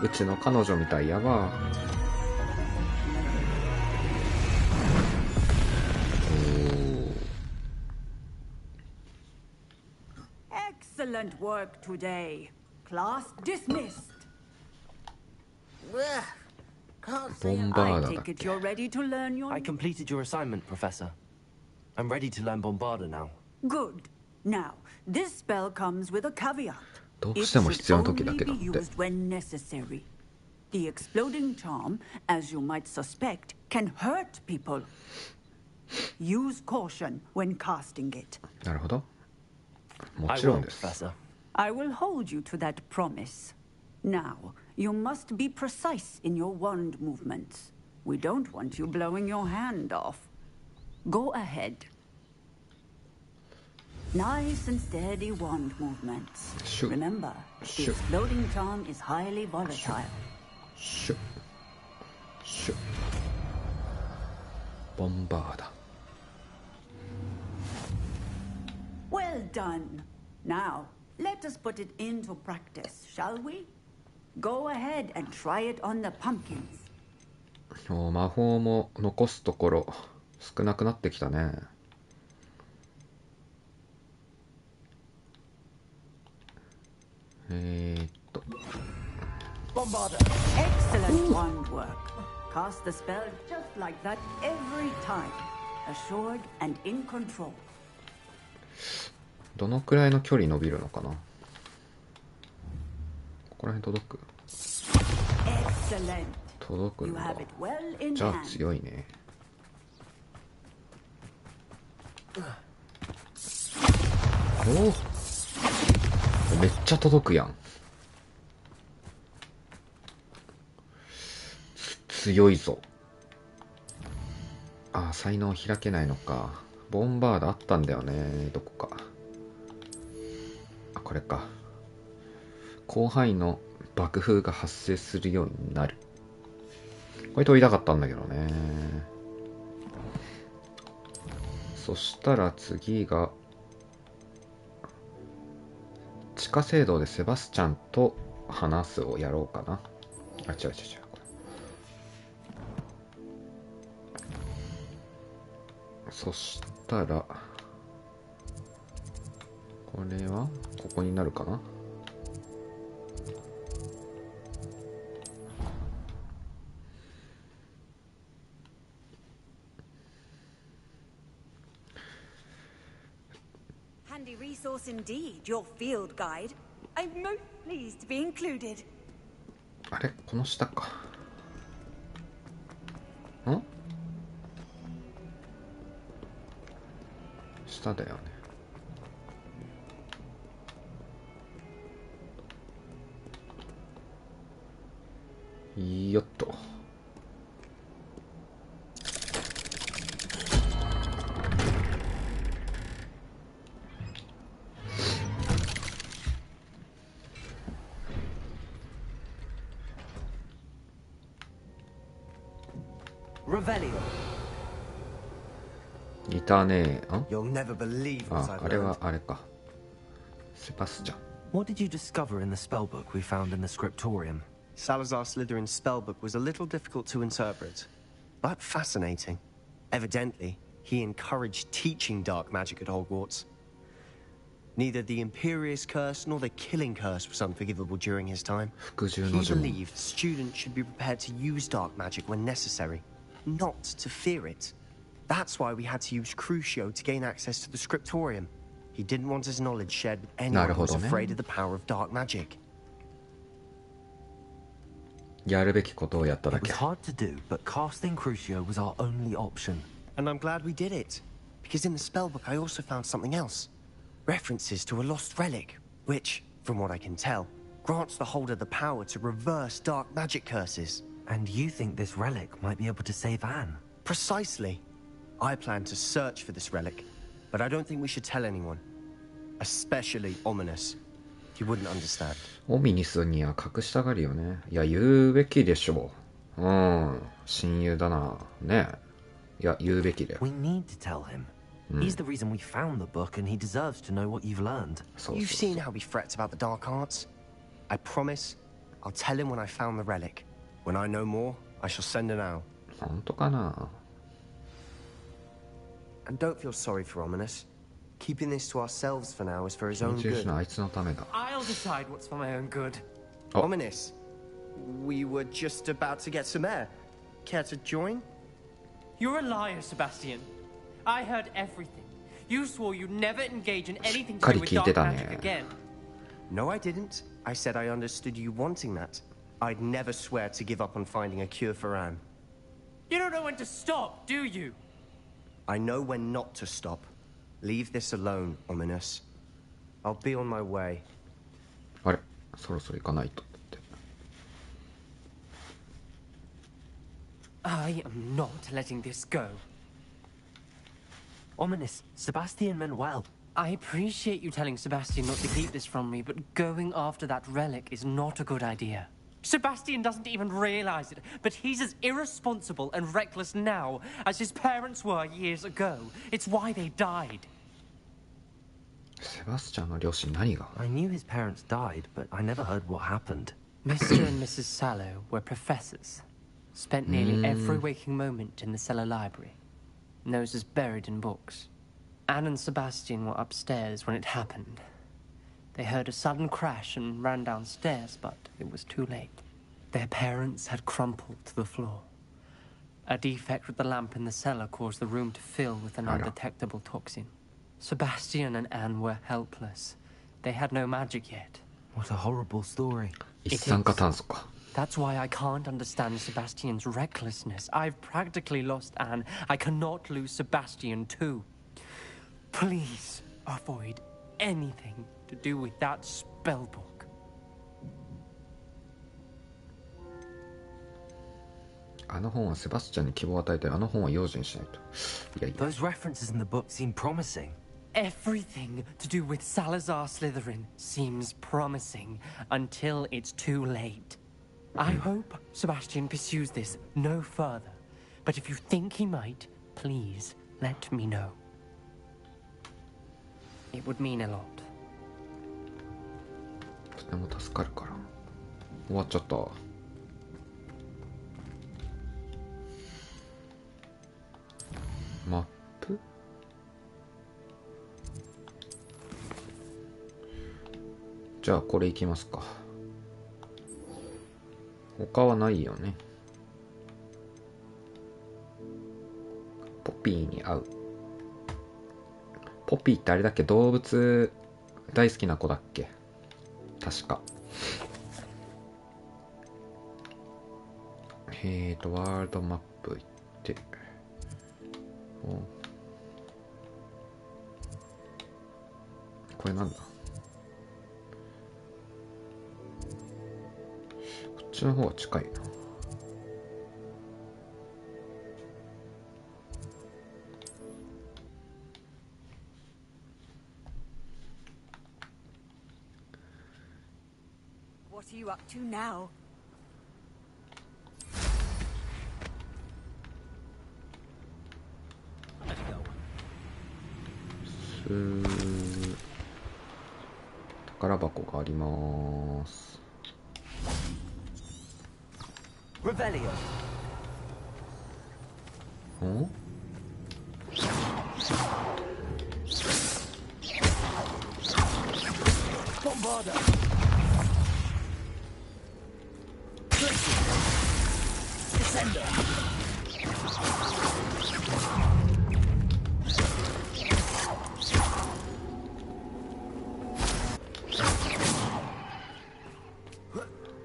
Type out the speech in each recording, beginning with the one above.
うちの彼女みたいやわ。Excellent work today. Class dismissed. Can't say I take it you're ready to learn your... I completed your assignment, Professor. I'm ready to learn Bombarda now. Good. Now, this spell comes with a caveat. どう It しても必要な should 時だ only けだ be って。 used when necessary. The exploding charm, as you might suspect, can hurt people. Use caution when casting it. なるほど。も I ちろ will, んです。 Professor. I will hold you to that promise. Now, you must be precise in your wand movements. We don't want you blowing your hand off. Go ahead. Nice and steady wand movements. Shoot. Remember, the Shoot. exploding charm is highly volatile. シュッシュッボンバーだ。 Well done. Now, let us put it into practice, shall we? Go ahead and try it on the pumpkins. 魔法も残すところ少なくなってきたね。Bombarda! Excellent wand work. Cast the spell just like that every time. Assured and in control. どのくらいの距離伸びるのかな。ここら辺届く。 Excellent. 届く You ん have だ。 it well in じゃあ hand. 強いね。おお、めっちゃ届くやん。強いぞ。あ、才能開けないのか。ボンバードあったんだよね、どこか。あ、これか。広範囲の爆風が発生するようになる。これ取りたかったんだけどね。そしたら次が地下聖堂でセバスチャンと話すをやろうかな。あ、違う違う違う。そしたらこれはここになるかな。Handy resource indeed, your field guide. I'm most pleased to be included. あれ、この下か。ん？下だよね。よっと。Revelio. いたね。あ、 You'll never believe what あ、 I've あれ learned. はあれか。セバスチャン。 What did you discover in the spellbook we found in the scriptorium? Salazar Slytherin's spellbook was a little difficult to interpret, but fascinating. Evidently, he encouraged teaching dark magic at Hogwarts. Neither the Imperious Curse nor the Killing Curse was unforgivable during his time. 服従 He の呪文。 believed students should be prepared to use dark magic when necessary, not to fear it. That's why we had to use Crucio to gain access to the scriptorium. He didn't want his knowledge shared with anyone who was なるほどね。 afraid of the power of dark magic. やるべきことをやっただ It け。 was hard to do, but casting Crucio was our only option. And I'm glad we did it. Because in the spellbook I also found something else. References to a lost relic, which, from what I can tell, grants the holder the power to reverse dark magic curses. And you think this relic might be able to save Anne? Precisely. I plan to search for this relic, but I don't think we should tell anyone. Especially Ominous. He wouldn't understand. オミニスには隠したがるよね。いや、言うべきでしょう。うん。親友だな。ねえ。いや、言うべきだよ。 We need to tell him. He's the reason we found the book, and he deserves to know what you've learned. そう You've そう seen how he frets about the dark arts. I promise, I'll tell him when I found the relic. When I know more, I shall send an owl. 本当かな。 And don't feel sorry for Ominous. Keeping this to ourselves for now is for his 緊 own 張 good. しないあいつのためだ。 I'll decide what's for my own good. Oh. Ominous, we were just about to get some air. Care to join? You're a liar, Sebastian. I heard everything. You swore you'd never engage in anything to do with dark magic again. No, I didn't. I said I understood you wanting that. I'd never swear to give up on finding a cure for Anne. You don't know when to stop, do you? I know when not to stop. Leave this alone, Ominous. I'll be on my way. あれ、そろそろ行かないとって。 I am not letting this go. Ominous, Sebastian meant well. I appreciate you telling Sebastian not to keep this from me, but going after that relic is not a good idea. Sebastian doesn't even realize it, but he's as irresponsible and reckless now as his parents were years ago. It's why they died. セバスチャンの両親何が？ I knew his parents died, but I never heard what happened. Mr. and Mrs. Sallow were professors. Spent nearly every waking moment in the cellar library. Noses buried in books. Anne and Sebastian were upstairs when it happened. They heard a sudden crash and ran downstairs, but it was too late. Their parents had crumpled to the floor. A defect with the lamp in the cellar caused the room to fill with an undetectable toxin. Sebastian and Anne were helpless. They had no magic yet. What a horrible story. 一酸化炭素か。 That's why I can't understand Sebastian's recklessness. I've practically lost Anne. I cannot lose Sebastian too. Please avoid anything to do with that spell book. あの本はセバスチャンに希望を与えて、あの本は用心しないと。いやいや。 Those references in the book seem promising. Everything to do with Salazar Slytherin seems promising until it's too late. I hope Sebastian pursues this no further. But if you think he might, please let me know. It would mean a lot. とても助かるから。終わっちゃった。マップ？じゃあこれいきますか。他はないよね。ポピーに会う。ポピーってあれだっけ、動物大好きな子だっけ、確か。ワールドマップ行って、これなんだ。こっちの方が近いな。What are you up to now?宝箱があります。 Revelio. ん？ Bombarda. Descender.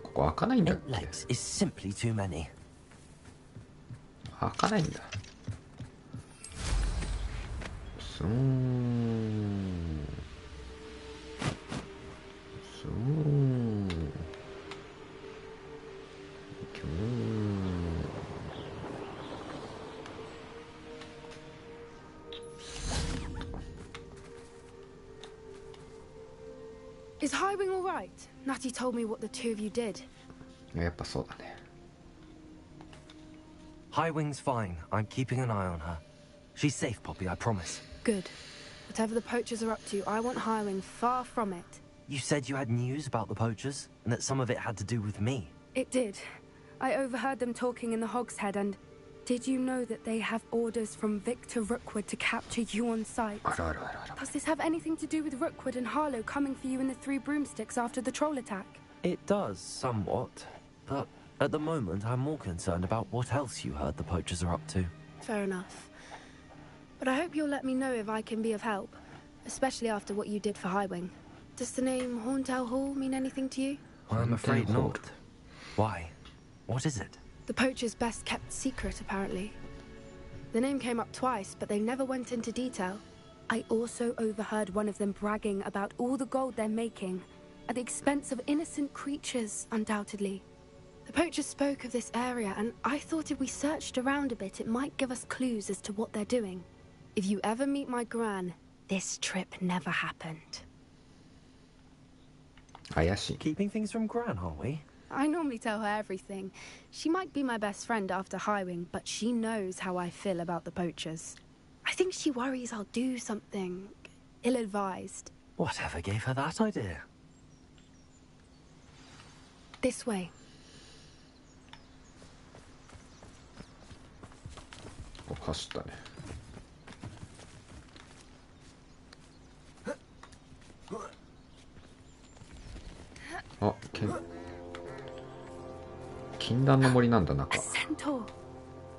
ここ開かないんだっ Eight け？ legs is simply too many. 開かないんだ。スーン。スーン。キューン。 Is Highwing all right? Natty told me what the two of you did. やっぱそうだね。 Highwing's fine. I'm keeping an eye on her. She's safe, Poppy, I promise. Good. Whatever the poachers are up to, I want Highwing far from it. You said you had news about the poachers, and that some of it had to do with me. It did. I overheard them talking in the Hogshead, and did you know that they have orders from Victor Rookwood to capture you on sight? あらあらあらあら。 Does this have anything to do with Rookwood and Harlow coming for you in the Three Broomsticks after the troll attack? It does, somewhat. But at the moment, I'm more concerned about what else you heard the poachers are up to. Fair enough. But I hope you'll let me know if I can be of help, especially after what you did for Highwing. Does the name Horntail Hall mean anything to you? I'm afraid not. Why? What is it? The poacher's best kept secret, apparently. The name came up twice, but they never went into detail. I also overheard one of them bragging about all the gold they're making, at the expense of innocent creatures, undoubtedly. The poacher spoke of this area, and I thought if we searched around a bit, it might give us clues as to what they're doing. If you ever meet my gran, this trip never happened. 怪しい。 Keeping things from Gran, are we? I normally tell her everything. She might be my best friend after Highwing, but she knows how I feel about the poachers. I think she worries I'll do something ill-advised. Whatever gave her that idea? This way. お、走ったね。あ、禁断の森なんだ、 A 中。 centaur.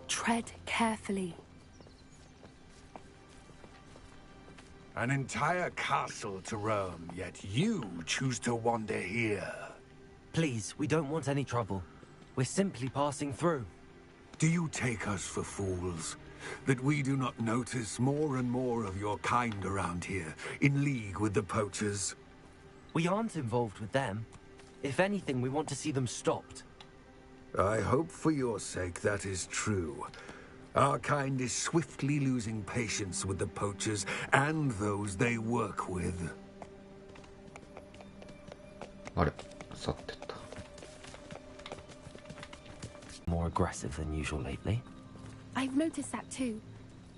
Tread carefully. An entire castle to roam, yet you choose to wander here. Please, we don't want any trouble. We're simply passing through. Do you take us for fools? That we do not notice more and more of your kind around here, in league with the poachers? We aren't involved with them. If anything, we want to see them stopped. I hope for your sake that is true. Our kind is swiftly losing patience with the poachers and those they work with. あれ、去ってった。 More aggressive than usual lately. I've noticed that too.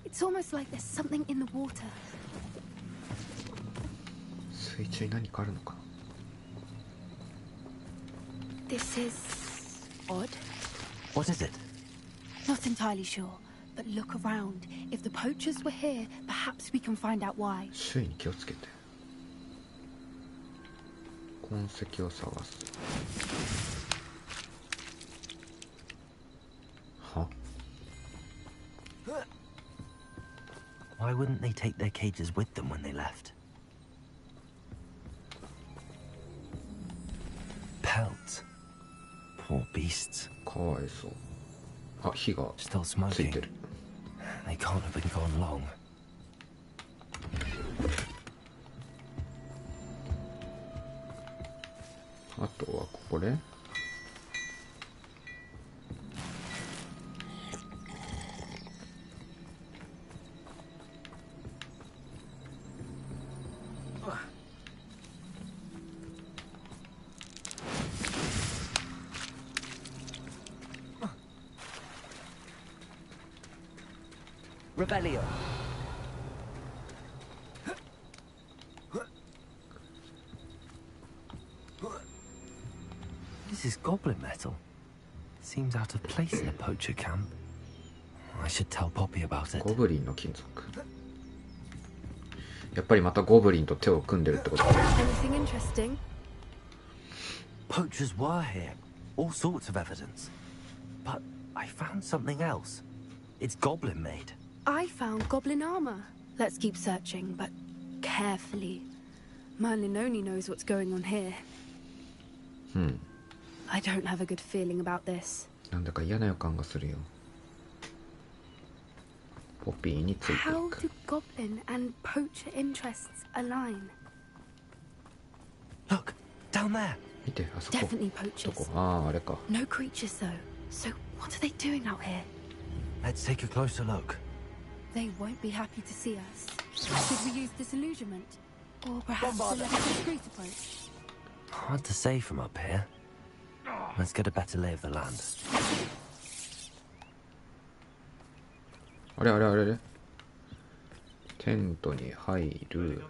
It's almost like there's something in the water. 水中に何かあるのかな。 This is odd. What is it? Not entirely sure, but look around. If the poachers were here, perhaps we can find out why. 周囲に気をつけて。痕跡を探す。は？ Why wouldn't they take their cages with them when they left? Pelts. Poor beasts. かわいそう。あ、火が Still つい smoking. てる。 They can't have been gone long. あとはこれ。 Rebellion. This is goblin metal. Seems out of place in a poacher camp. I should tell Poppy about it. ゴブリンの金属。やっぱりまたゴブリンと手を組んでるってこと。 Anything interesting? Poachers were here. All sorts of evidence. But I found something else. It's goblin made. I found goblin armor. Let's keep searching, but carefully. Merlin only knows what's going on here. I don't have a good feeling about this. なんだか嫌な予感がするよ。ポピーについてい How く do。goblin and poacher interests align? Look, down there. 見て、あそこ。 Definitely どこ？ poachers. ああ、あれか。 No creatures though. So what are they doing out here? Let's take a closer look. They won't be happy to see us. Should we use disillusionment? Or perhaps a less discreet approach? Hard to say from up here. Let's get a better lay of the land. あれあれあれあれ。テントに入る。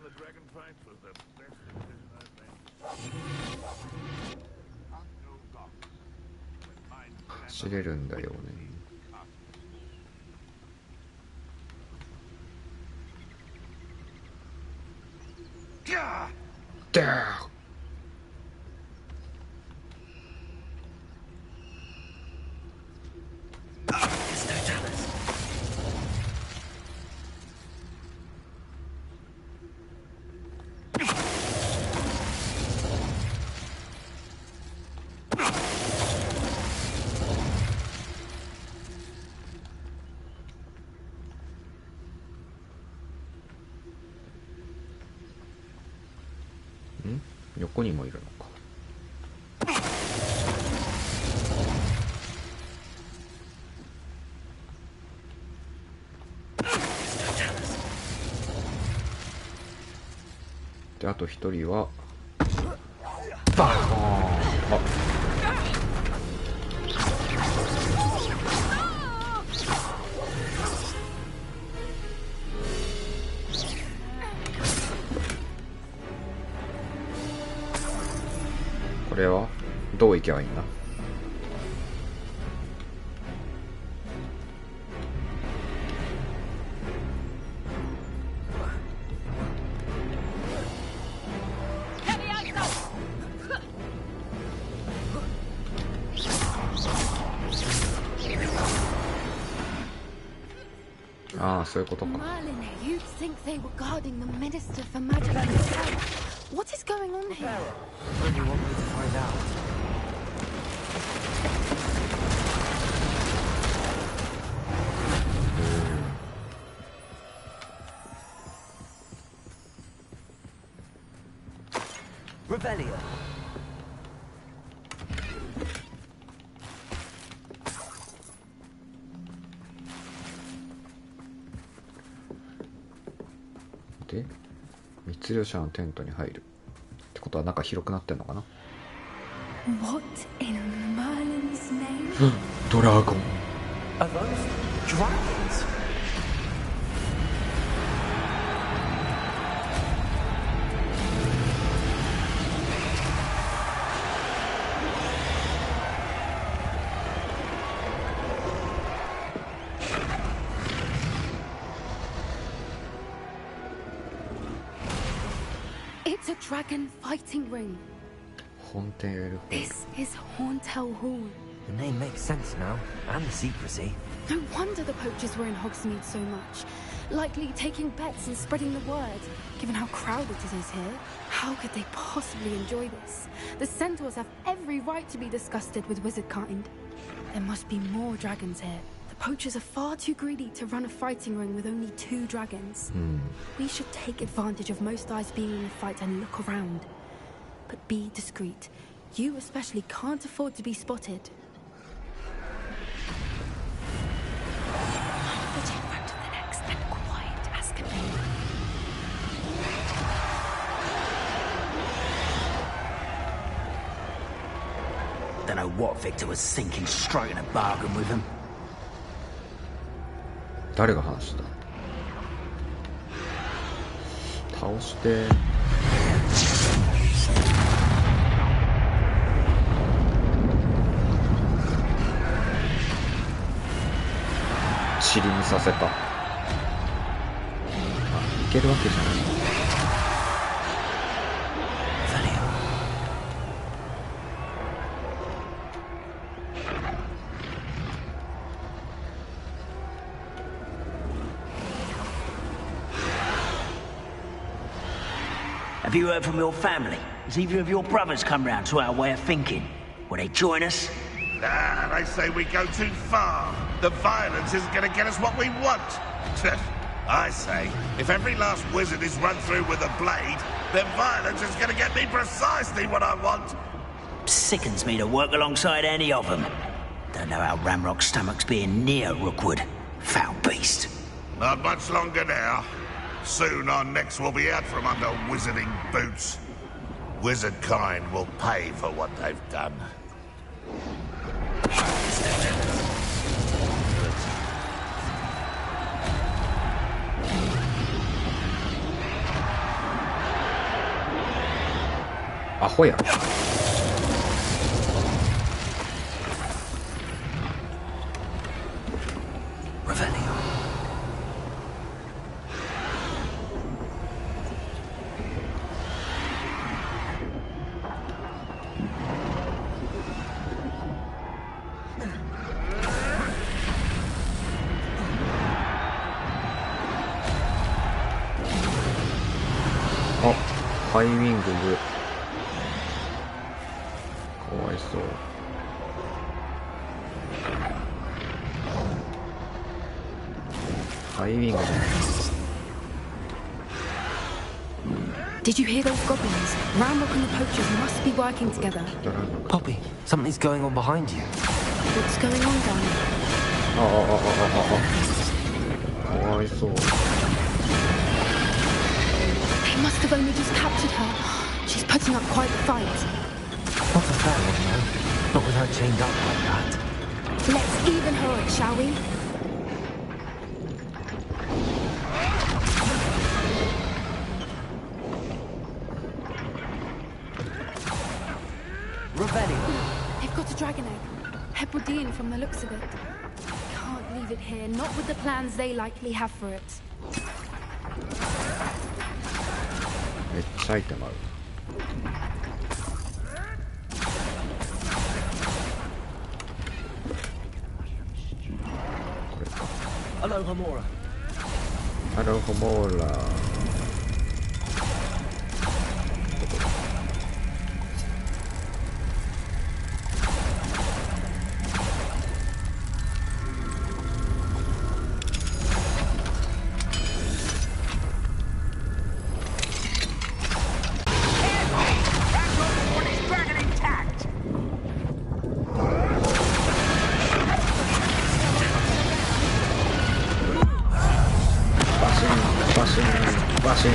走れるんだよね。横にもいるのか。であと一人はバーン。これはどういけばいいんだ。ああ、そういうことか。Merlin, you'd think they were guarding the Minister for Magic himself. What is going on here? What do you want me to find out? Rebellion. で密漁者のテントに入るってことは中広くなってんのかな。 What in Merlin's name? ドラゴン。 Are those dragons? It's a dragon fighting ring. 本店エルフ。 This is Hauntel Hall. The name makes sense now, and the secrecy. No wonder the poachers were in Hogsmeade so much. Likely taking bets and spreading the word. Given how crowded it is here, how could they possibly enjoy this? The centaurs have every right to be disgusted with wizard kind. There must be more dragons here. The poachers are far too greedy to run a fighting ring with only 2 dragons. We should take advantage of most eyes being in the fight and look around. But be discreet. You especially can't afford to be spotted. The chamber to the next and quiet as can be. Don't know what Victor was thinking, striking a bargain with him. 誰が話した。倒して。尻にさせた。あ、いけるわけじゃない。Have you heard from your family? Has either of your brothers come round to our way of thinking? Will they join us? Nah, they say we go too far. The violence isn't going to get us what we want. I say, if every last wizard is run through with a blade, then violence is going to get me precisely what I want. Sickens me to work alongside any of them. Don't know how Ramrock's stomach's being near Rookwood. Foul beast. Not much longer now. Soon our necks will be out from under wizarding boots. Wizard kind will pay for what they've done. Ahoy. ハイウィングいる。かわいそう。ハイウィングだ。 Did you hear those goblins? Ramrock and the poachers must be working together. Poppy, something's going on behind you. What's going on down there? かわいそう。 They must have only just captured her. She's putting up quite the fight. Not a fair one, no. Not with her chained up like that. Let's even her up, shall we? They've got a dragon egg. Hebridean from the looks of it. Can't leave it here, not with the plans they likely have for it. めっちゃアイテムある。これか。Hello, Homora. ハローホモーラー。バシン。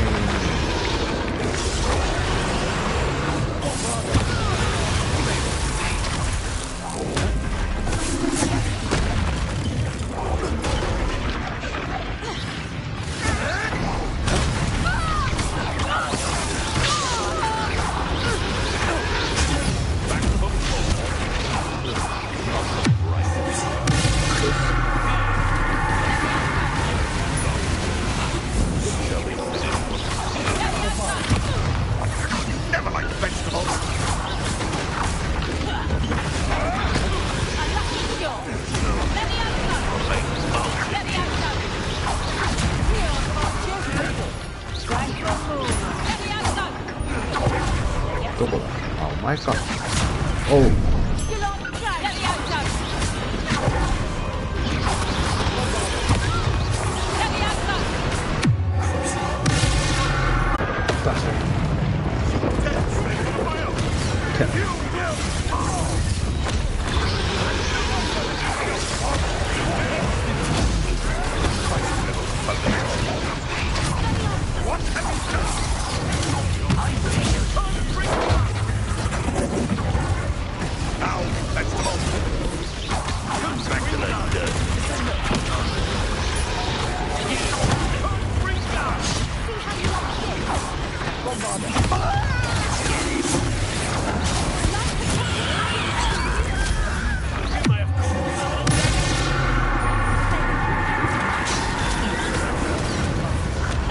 どこだ。あ、お前か。おう。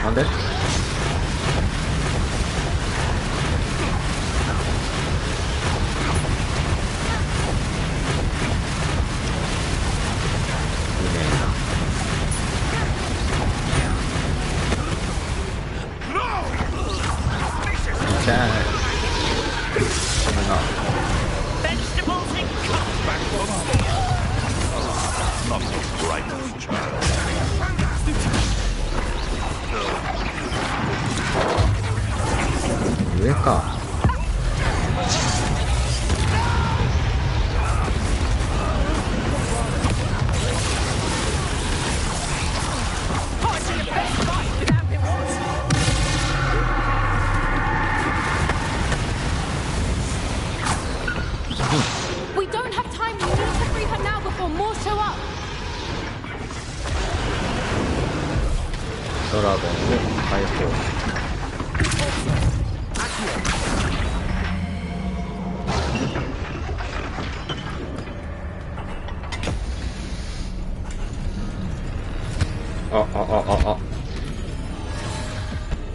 なんで？いいねじゃあごめんな。上か。We don't have time. We need to free her now before more show up. ドラゴンを解放。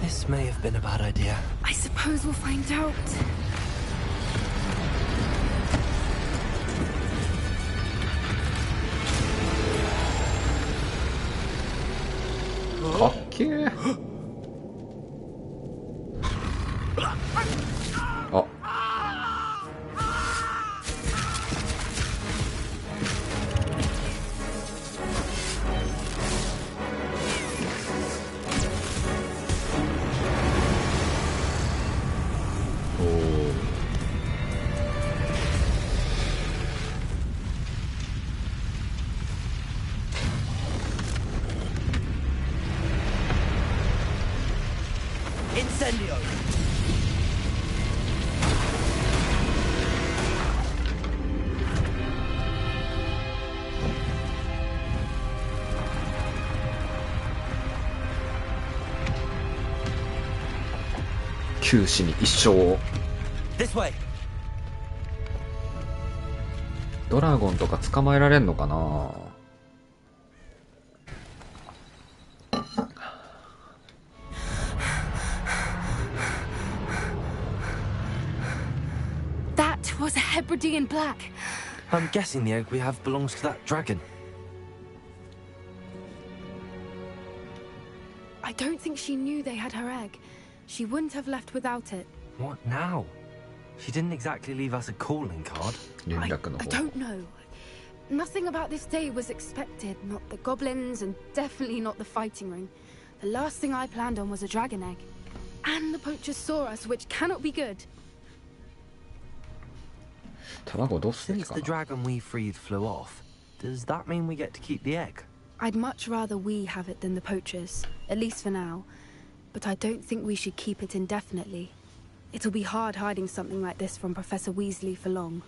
This may have been a bad idea. I suppose we'll find out. かっけー。Incendio! 九死に一生。 This way. ドラゴンとか捕まえられんのかな。That was a Hebridean black. I'm guessing the egg we have belongs to that dragon. I don't think she knew they had her egg. She wouldn't have left without it. What now? She didn't exactly leave us a calling card. I don't know. Nothing about this day was expected. Not the goblins, and definitely not the fighting ring. The last thing I planned on was a dragon egg. And the poachers saw us, which cannot be good. 卵どうすべき Since か the な。 dragon we freed flew off, does that mean we get to keep the egg? I'd much rather we have it than the poachers, at least for now. But I don't think we should keep it indefinitely. It'll be hard hiding something like this from Professor Weasley for long.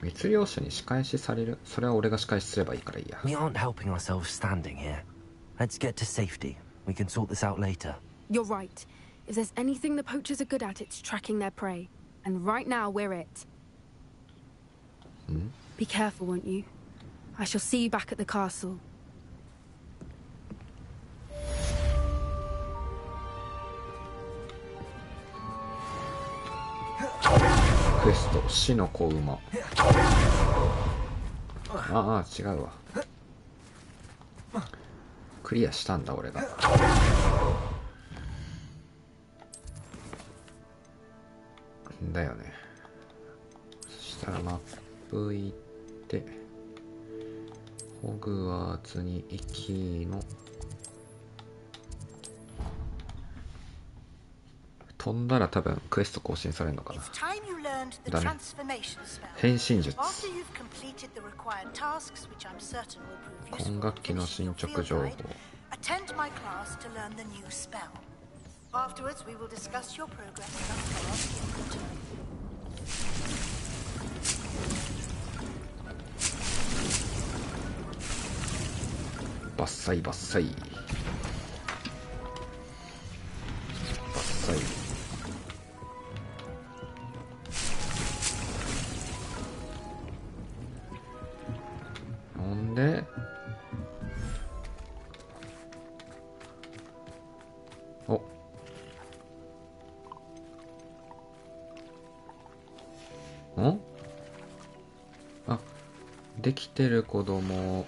密漁者に仕返しされる。それは俺が仕返しすればいいからいいや。 We aren't helping ourselves standing here. Let's get to safety. We can sort this out later. You're right. If there's anything the poachers are good at, it's tracking their prey. And right now, we're it. Be careful, won't you? I shall see you back at the castle. クエスト死の子馬。ああ違うわ。クリアしたんだ俺が。だよね。そしたらマップ行ってホグワーツに行きの飛んだら多分クエスト更新されるのかな。だね。変身術。今学期の進捗情報。Afterwards, we will discuss your progress thus far in return. バッサイバッサイ。バッサイ。ほんでおんあ、できてる子供。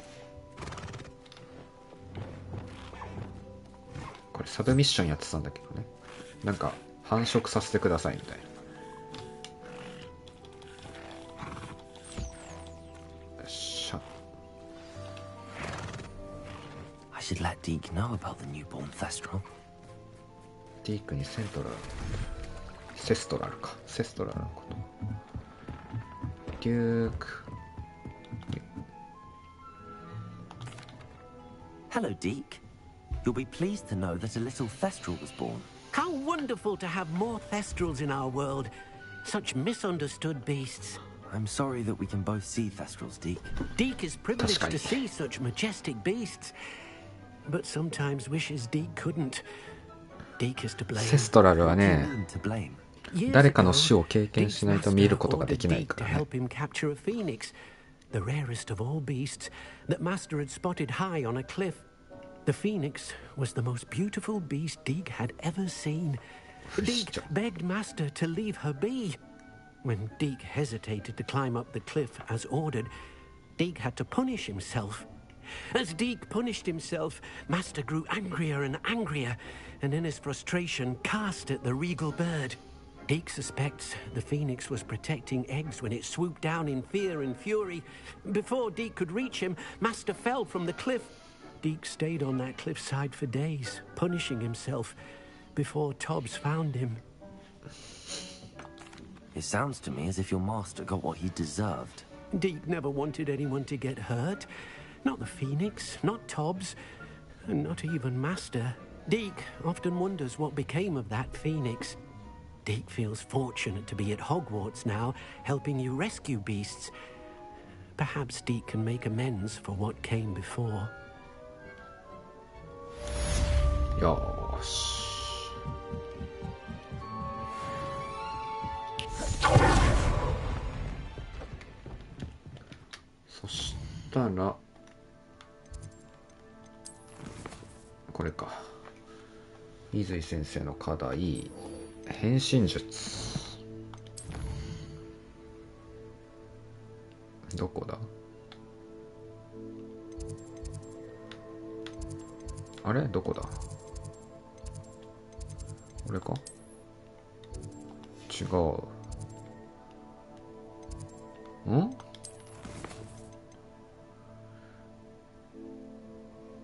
これサブミッションやってたんだけどね。なんか繁殖させてくださいみたいな。よっしゃ。I should let Deke know about the newborn Thestral. ディークにセストラルか。セストラルのこと。デューク。Hello, Deke. You'll be pleased to know that a little Thestral was born. How wonderful to have more Thestrals in our world. Such misunderstood beasts. I'm sorry that we can both see Thestrals, Deke. Deke is privileged to see such majestic beasts, but sometimes wishes Deke couldn't. Deke is to blame. セストラルはね、誰かの死を経験しないと見ることができないからね。 The rarest of all beasts that Master had spotted high on a cliff. The phoenix was the most beautiful beast Deke had ever seen. Deke begged Master to leave her be. When Deke hesitated to climb up the cliff as ordered, Deke had to punish himself. As Deke punished himself, Master grew angrier and angrier, and in his frustration cast at the regal bird. Deke suspects the phoenix was protecting eggs when it swooped down in fear and fury. Before Deke could reach him, Master fell from the cliff. Deke stayed on that cliffside for days, punishing himself, before Tobbs found him. It sounds to me as if your master got what he deserved. Deke never wanted anyone to get hurt. Not the phoenix, not Tobbs, and not even Master. Deke often wonders what became of that phoenix. Deke feels fortunate to be at Hogwarts now, helping you rescue beasts. Perhaps Deke can make amends for what came before. よーし。そしたらこれか。水井先生の課題、変身術。どこだ？あれどこだ？これか？違う。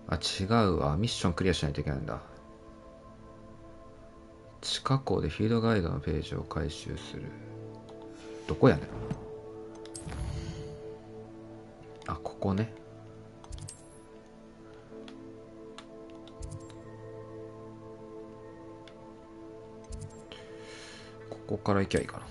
あ、違うわ。ミッションクリアしないといけないんだ。地下港でフィールドガイドのページを回収する。どこやねん。あ、ここね。ここから行きゃいいかな。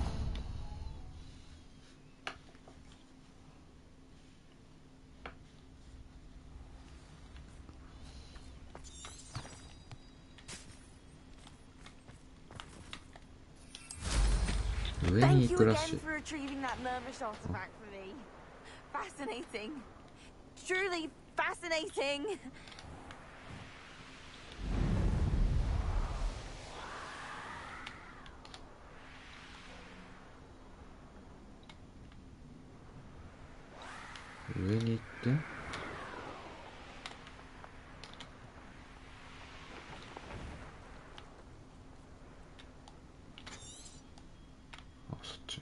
上に行くらしい。 for retrieving that Murmish artifact for me. Fascinating. Truly fascinating.上に行ってあ、そっち。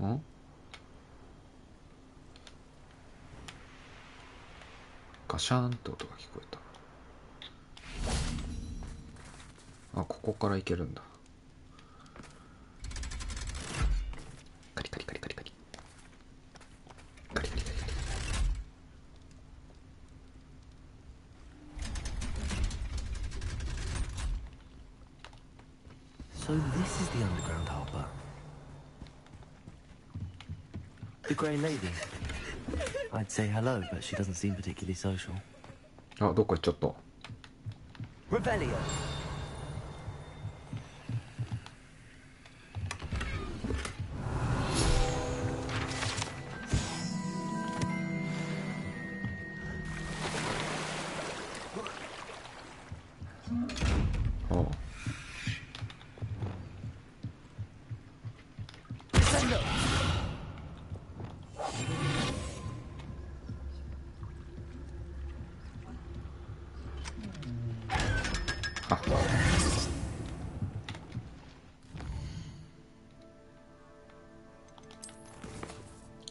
ん？ガシャーンって音が聞こえた。あ、ここから行けるんだ。カリカリカリカリカリカリカリカリカリ。So this is the underground harbour. The Grey Lady. I'd say hello, but she doesn't seem particularly social. あ、どっか行っちゃった。Rebellion.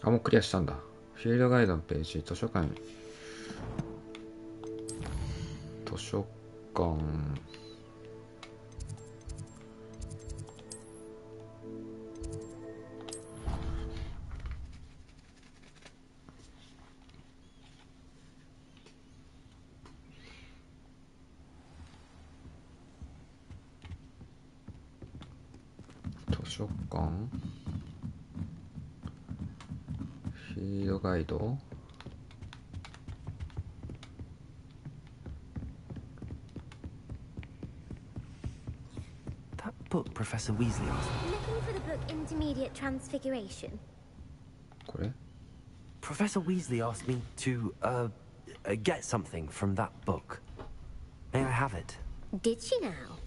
あ、もうクリアしたんだ。フィールドガイドのページ、図書館。図書館。図書館。フィールドガイド。That book Professor Weasley asked. Looking for the book Intermediate Transfiguration. これ Professor Weasley asked me to, get something from that book. May I have it? Did she now?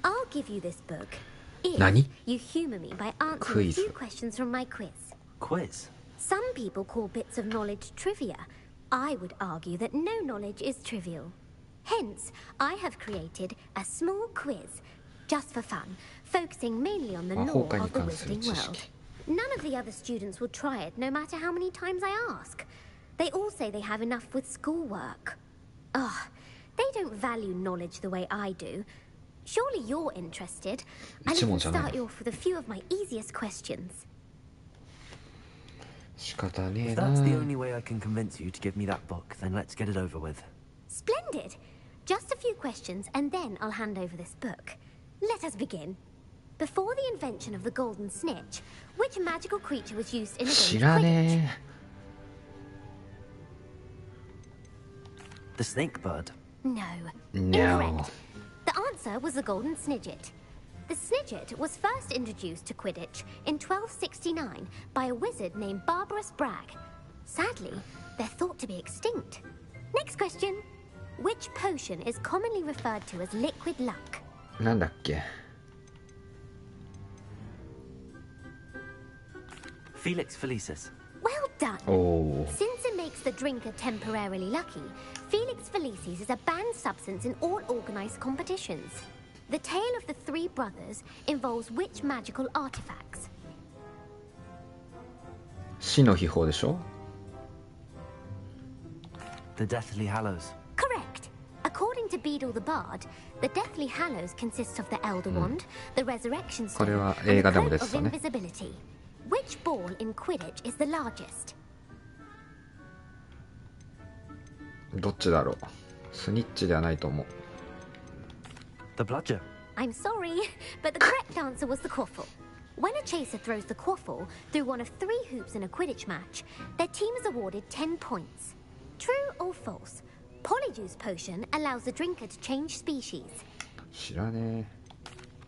I'll give you this book. If 何 you humor me by answering a Quiz. few questions from my quiz. Quiz? Some people call bits of knowledge trivia. I would argue that no knowledge is trivial. Hence, I have created a small quiz, just for fun, focusing mainly on the lore of the Wizarding World. None of the other students will try it, no matter how many times I ask. They all say they have enough with schoolwork. Ugh, they don't value knowledge the way I do. Surely you're interested. I'll even start you off with a few of my easiest questions. 仕方ねえ If な。 that's the only way I can convince you to give me that book, then let's get it over with. Splendid. Just a few questions, and then I'll hand over this book. Let us begin. Before the invention of the golden snitch, which magical creature was used in the 知 game ら of Quidditch? ね The snake bird. No. No. Incorrect. The answer was the golden snidget. The snidget was first introduced to Quidditch in 1269 by a wizard named Barbarous Bragg. Sadly, they're thought to be extinct. Next question. Which potion is commonly referred to as liquid luck? え。なんだっけ。 Felix Felicis. Well done. Oh. Since it makes the drinker temporarily lucky, Felix Felicis is a banned substance in all organized competitions. The tale of the three brothers involves which magical artifacts? 死の秘宝でしょ。 The Deathly Hallows. Correct. According to Beadle the Bard, the Deathly Hallows consists of the Elder Wand, the Resurrection これ Stone, は and 映 the 画でも Cloak 出て of たね。 Invisibility. Which ball in Quidditch is the largest? どっちだろう。スニッチではないと思う。 The Bludger. I'm sorry, but the correct answer was the quaffle. When a chaser throws the quaffle through one of 3 hoops in a Quidditch match, their team is awarded 10 points. True or false? Polyjuice potion allows the drinker to change species. 知らね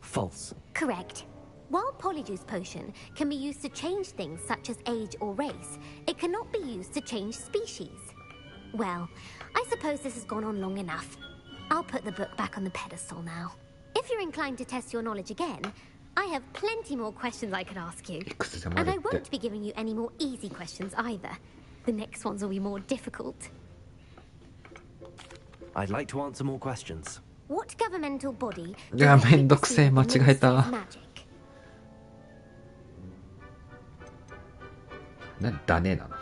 False. Correct. While Polyjuice potion can be used to change things such as age or race, it cannot be used to change species. Well, I suppose this has gone on long enough. I'll put the book back on the pedestal now. If you're inclined to test your knowledge again, I have plenty more questions I could ask you. え。いくつでもあ And る I って。 won't be giving you any more easy questions either. The next ones will be more difficult. I'd like to answer more questions. What governmental body いや、 directly めんどくせえ。 pursues 間 the 違え Ministry た of。Magic? だねなの。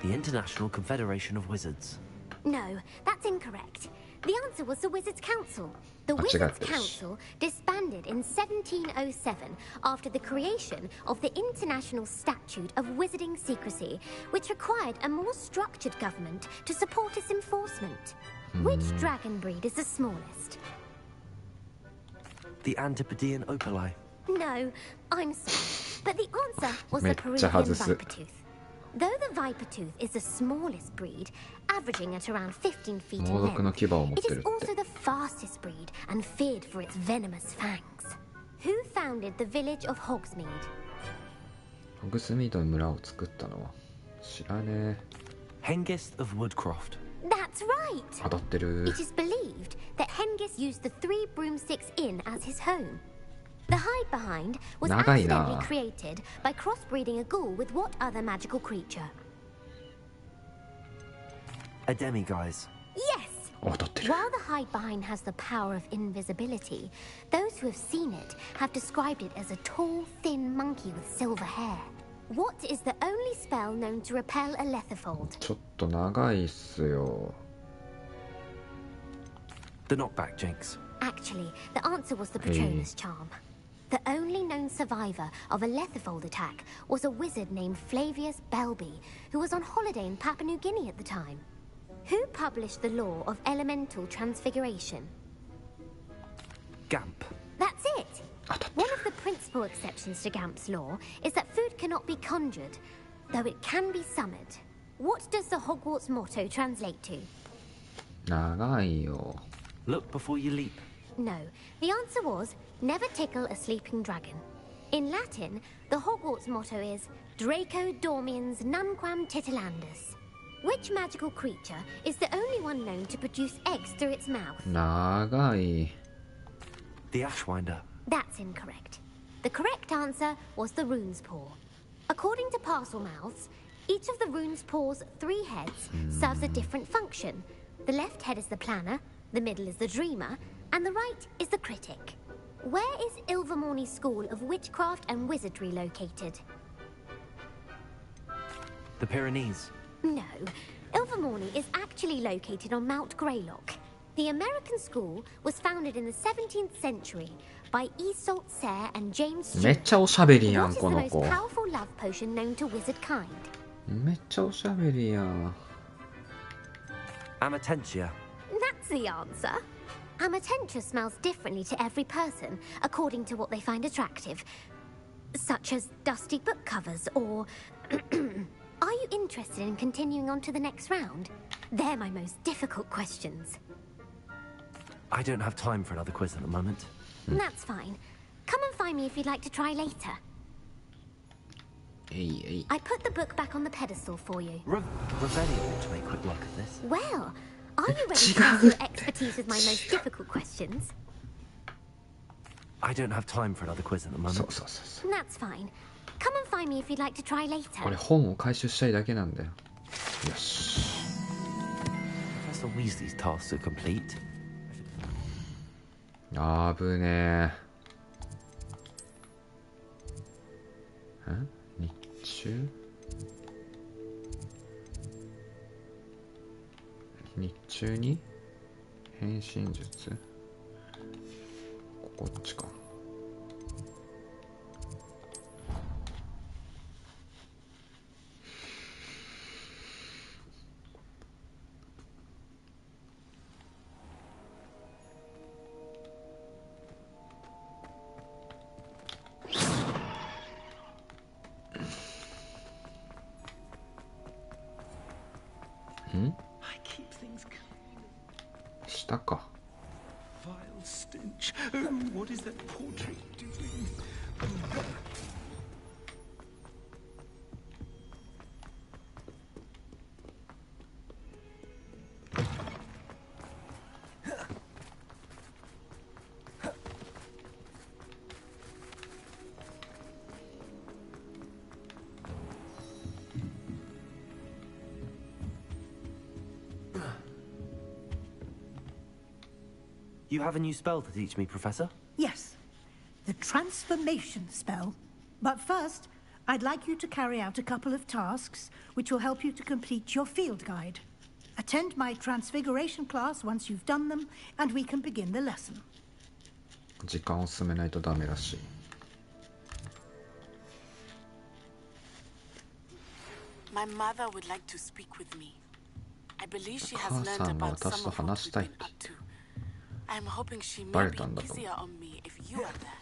The International Confederation of Wizards. No, that's incorrect. The answer was the Wizards' Council. The I Wizards' forgot this. Council disbanded in 1707 after the creation of the International Statute of Wizarding Secrecy, which required a more structured government to support its enforcement. Which dragon breed is the smallest? The Antipodean Opali. No, I'm sorry, but the answer was the めっちゃ Peruvian 外す。 viper tooth. Though the viper tooth is the smallest breed, averaging at around 15 feet in 猛毒の length, 牙を持っ it て is るって。 also the fastest breed and feared for its venomous fangs. Who founded the village of Hogsmeade? ホグスミードの村を作ったのは知らね Hengist of Woodcroft. That's right! え。当たってる。 It is believed that Hengist used the Three Broomsticks Inn as his home. The hide behind was 長いな。 accidentally created by crossbreeding a ghoul with what other magical creature? A demiguise. Yes! 当たってる。 While the hide behind has the power of invisibility, those who have seen it have described it as a tall, thin monkey with silver hair. What is the only spell known to repel a letherfold? ちょっと長いっすよ。 The Knockback Jinx. Actually, the answer was the Patronus charm. The only known survivor of a letherfold attack was a wizard named Flavius Belby, who was on holiday in Papua New Guinea at the time. Who published the law of elemental transfiguration? Gamp. That's it! One of the principal exceptions to Gamp's law is that food cannot be conjured, though it can be summoned. What does the Hogwarts motto translate to? 長いよ。 Look before you leap. No, the answer was never tickle a sleeping dragon. In Latin, the Hogwarts motto is Draco Dormiens Nunquam Titilandus. Which magical creature is the only one known to produce eggs through its mouth? 長い。 The Ashwinder. That's incorrect. The correct answer was the Rune's Paw. According to Parselmouths, each of the Rune's Paw's 3 heads serves a different function. The left head is the planner, the middle is the dreamer, and the right is the critic. Where is Ilvermorny's School of Witchcraft and Wizardry located? The Pyrenees. No, Ilvermorny is actually located on Mount Greylock. The American school was founded in the 17th century by Isolde Sayre and James めっ Stewart. ちゃおしゃべりや What ん is こ the の most 子。 powerful love potion known to wizard kind? めっちゃおしゃべりやん。 Amatentia. That's the answer. Amatentia smells differently to every person, according to what they find attractive. Such as dusty book covers, or... Are you interested in continuing on to the next round? They're my most difficult questions. I don't have time for another quiz at the moment. That's fine. Come and find me if you'd like to try later. えいえい。 I put the book back on the pedestal for you. Revelli ought to make quick work of this. Well, are you ready to test your expertise with my most difficult questions? I don't have time for another quiz at the moment. そうそうそうそう。 That's fine. Come and find me if you'd like to try later. これ本を回収したいだけなんだよ。よし。 Professor Weasley's tasks are complete. あぶねえ。ん？日中？日中に変身術？こっちか。下か。 Vile stench. What is that portrait doing? You have a new spell to teach me, Professor? Yes, the transformation spell. But first, I'd like you to carry out a couple of tasks which will help you to complete your field guide. Attend my transfiguration class once you've done them, and we can begin the lesson. 時間を進めないとダメらしい。 My mother would like to speak with me. I believe she お has 母 learned さんは about 私 some と of what 話し we've たい been up to. I'm hoping she バ may レ be たんだと思う。 easier on me if you are there.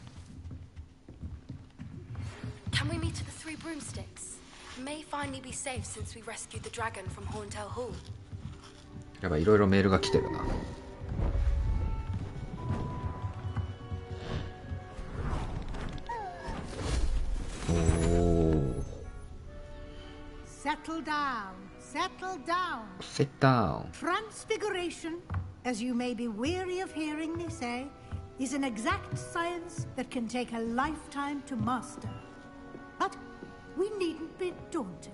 Can we meet at the Three Broomsticks? May finally be safe since we rescued the dragon from Horntail Hall. やばい、いろいろメールが来てるな。おお。 Settle down, settle down. Sit down. Transfiguration, as you may be weary of hearing me say, is an exact science that can take a lifetime to master. But we needn't be daunted.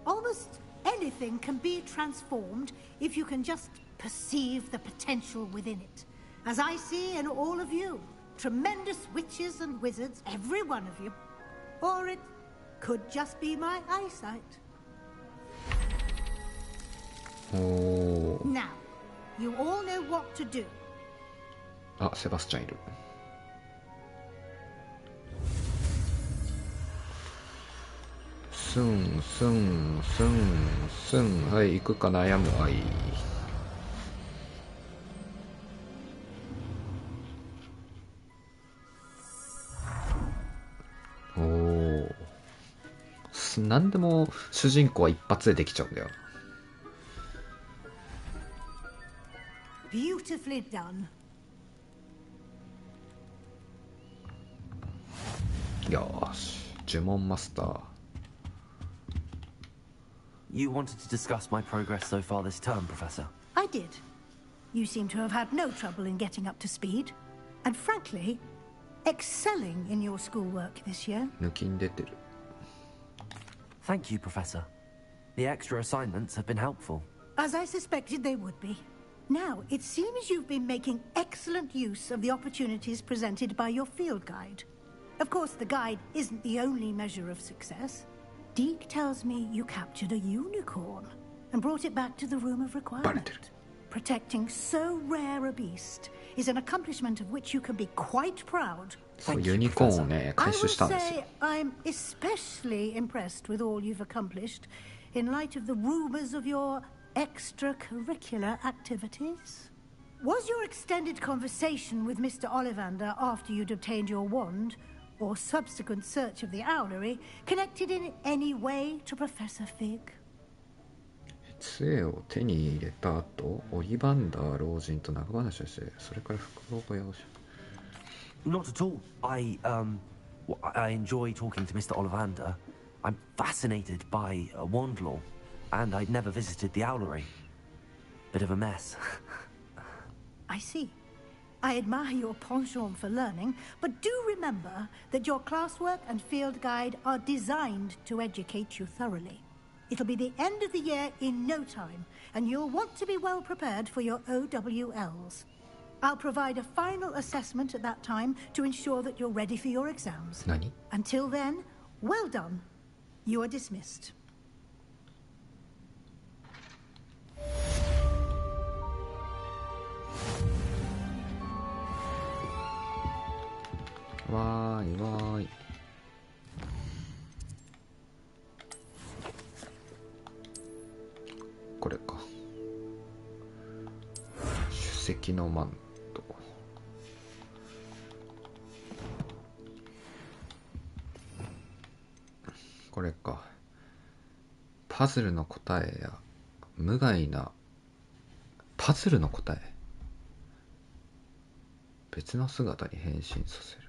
Almost anything can be transformed if you can just perceive the potential within it. As I see in all of you, tremendous witches and wizards, every one of you. Or it could just be my eyesight. おお。 Now, you all know what to do. あ、セバスチャンいる。スンスンスンスン、はい、行くか悩む。はい。おお。なんでも主人公は一発でできちゃうんだよ。 Beautifully done. よーし、呪文マスター。 You wanted to discuss my progress so far this term, Professor. I did. You seem to have had no trouble in getting up to speed. And frankly, excelling in your schoolwork this year. 抜きに出てる。 Thank you, Professor. The extra assignments have been helpful. As I suspected they would be. Now, it seems you've been making excellent use of the opportunities presented by your field guide. Of course, the guide isn't the only measure of success. Deke tells me you captured a unicorn and brought it back to the Room of Requirement. protecting so rare a beast is an accomplishment of which you can be quite proud. そうユニコーンをね回収したんですよ。 I would say I'm especially impressed with all you've accomplished in light of the rumors of your extracurricular activities. Was your extended conversation with Mr. Ollivander after you'd obtained your wand, or subsequent search of the owlery, connected in any way to Professor Fig? 杖を手に入れた後、オリバンダー老人と長話をして、それから複合小屋をし。 Not at all. I enjoy talking to Mr. Ollivander. I'm fascinated by wand law, and I'd never visited the owlery. Bit of a mess. I see. I admire your penchant for learning, but do remember that your classwork and field guide are designed to educate you thoroughly. It'll be the end of the year in no time, and you'll want to be well prepared for your OWLs. I'll provide a final assessment at that time to ensure that you're ready for your exams. Nani? Until then, well done. You are dismissed. わーいわーい。これか。首席のマント。これか。パズルの答えや無害なパズルの答え。別の姿に変身させる。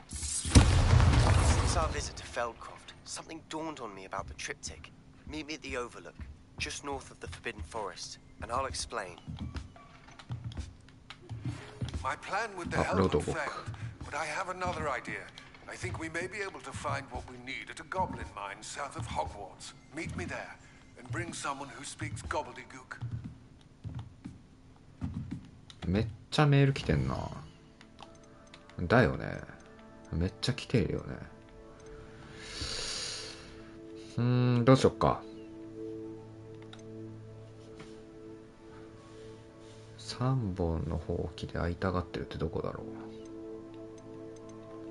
Since our visit to Feldcroft, something dawned on me about the triptych. Meet me at the Overlook, just north of the Forbidden Forest, and I'll explain. My plan with the helmet failed, but I have another idea. I think we may be able to find what we need at a goblin mine south of Hogwarts. Meet me there, and bring someone who speaks gobbledygook. めっちゃメール来てんな。だよね。めっちゃ来てるよね。どうしよっか。3本のほうきで会いたがってるってどこだろ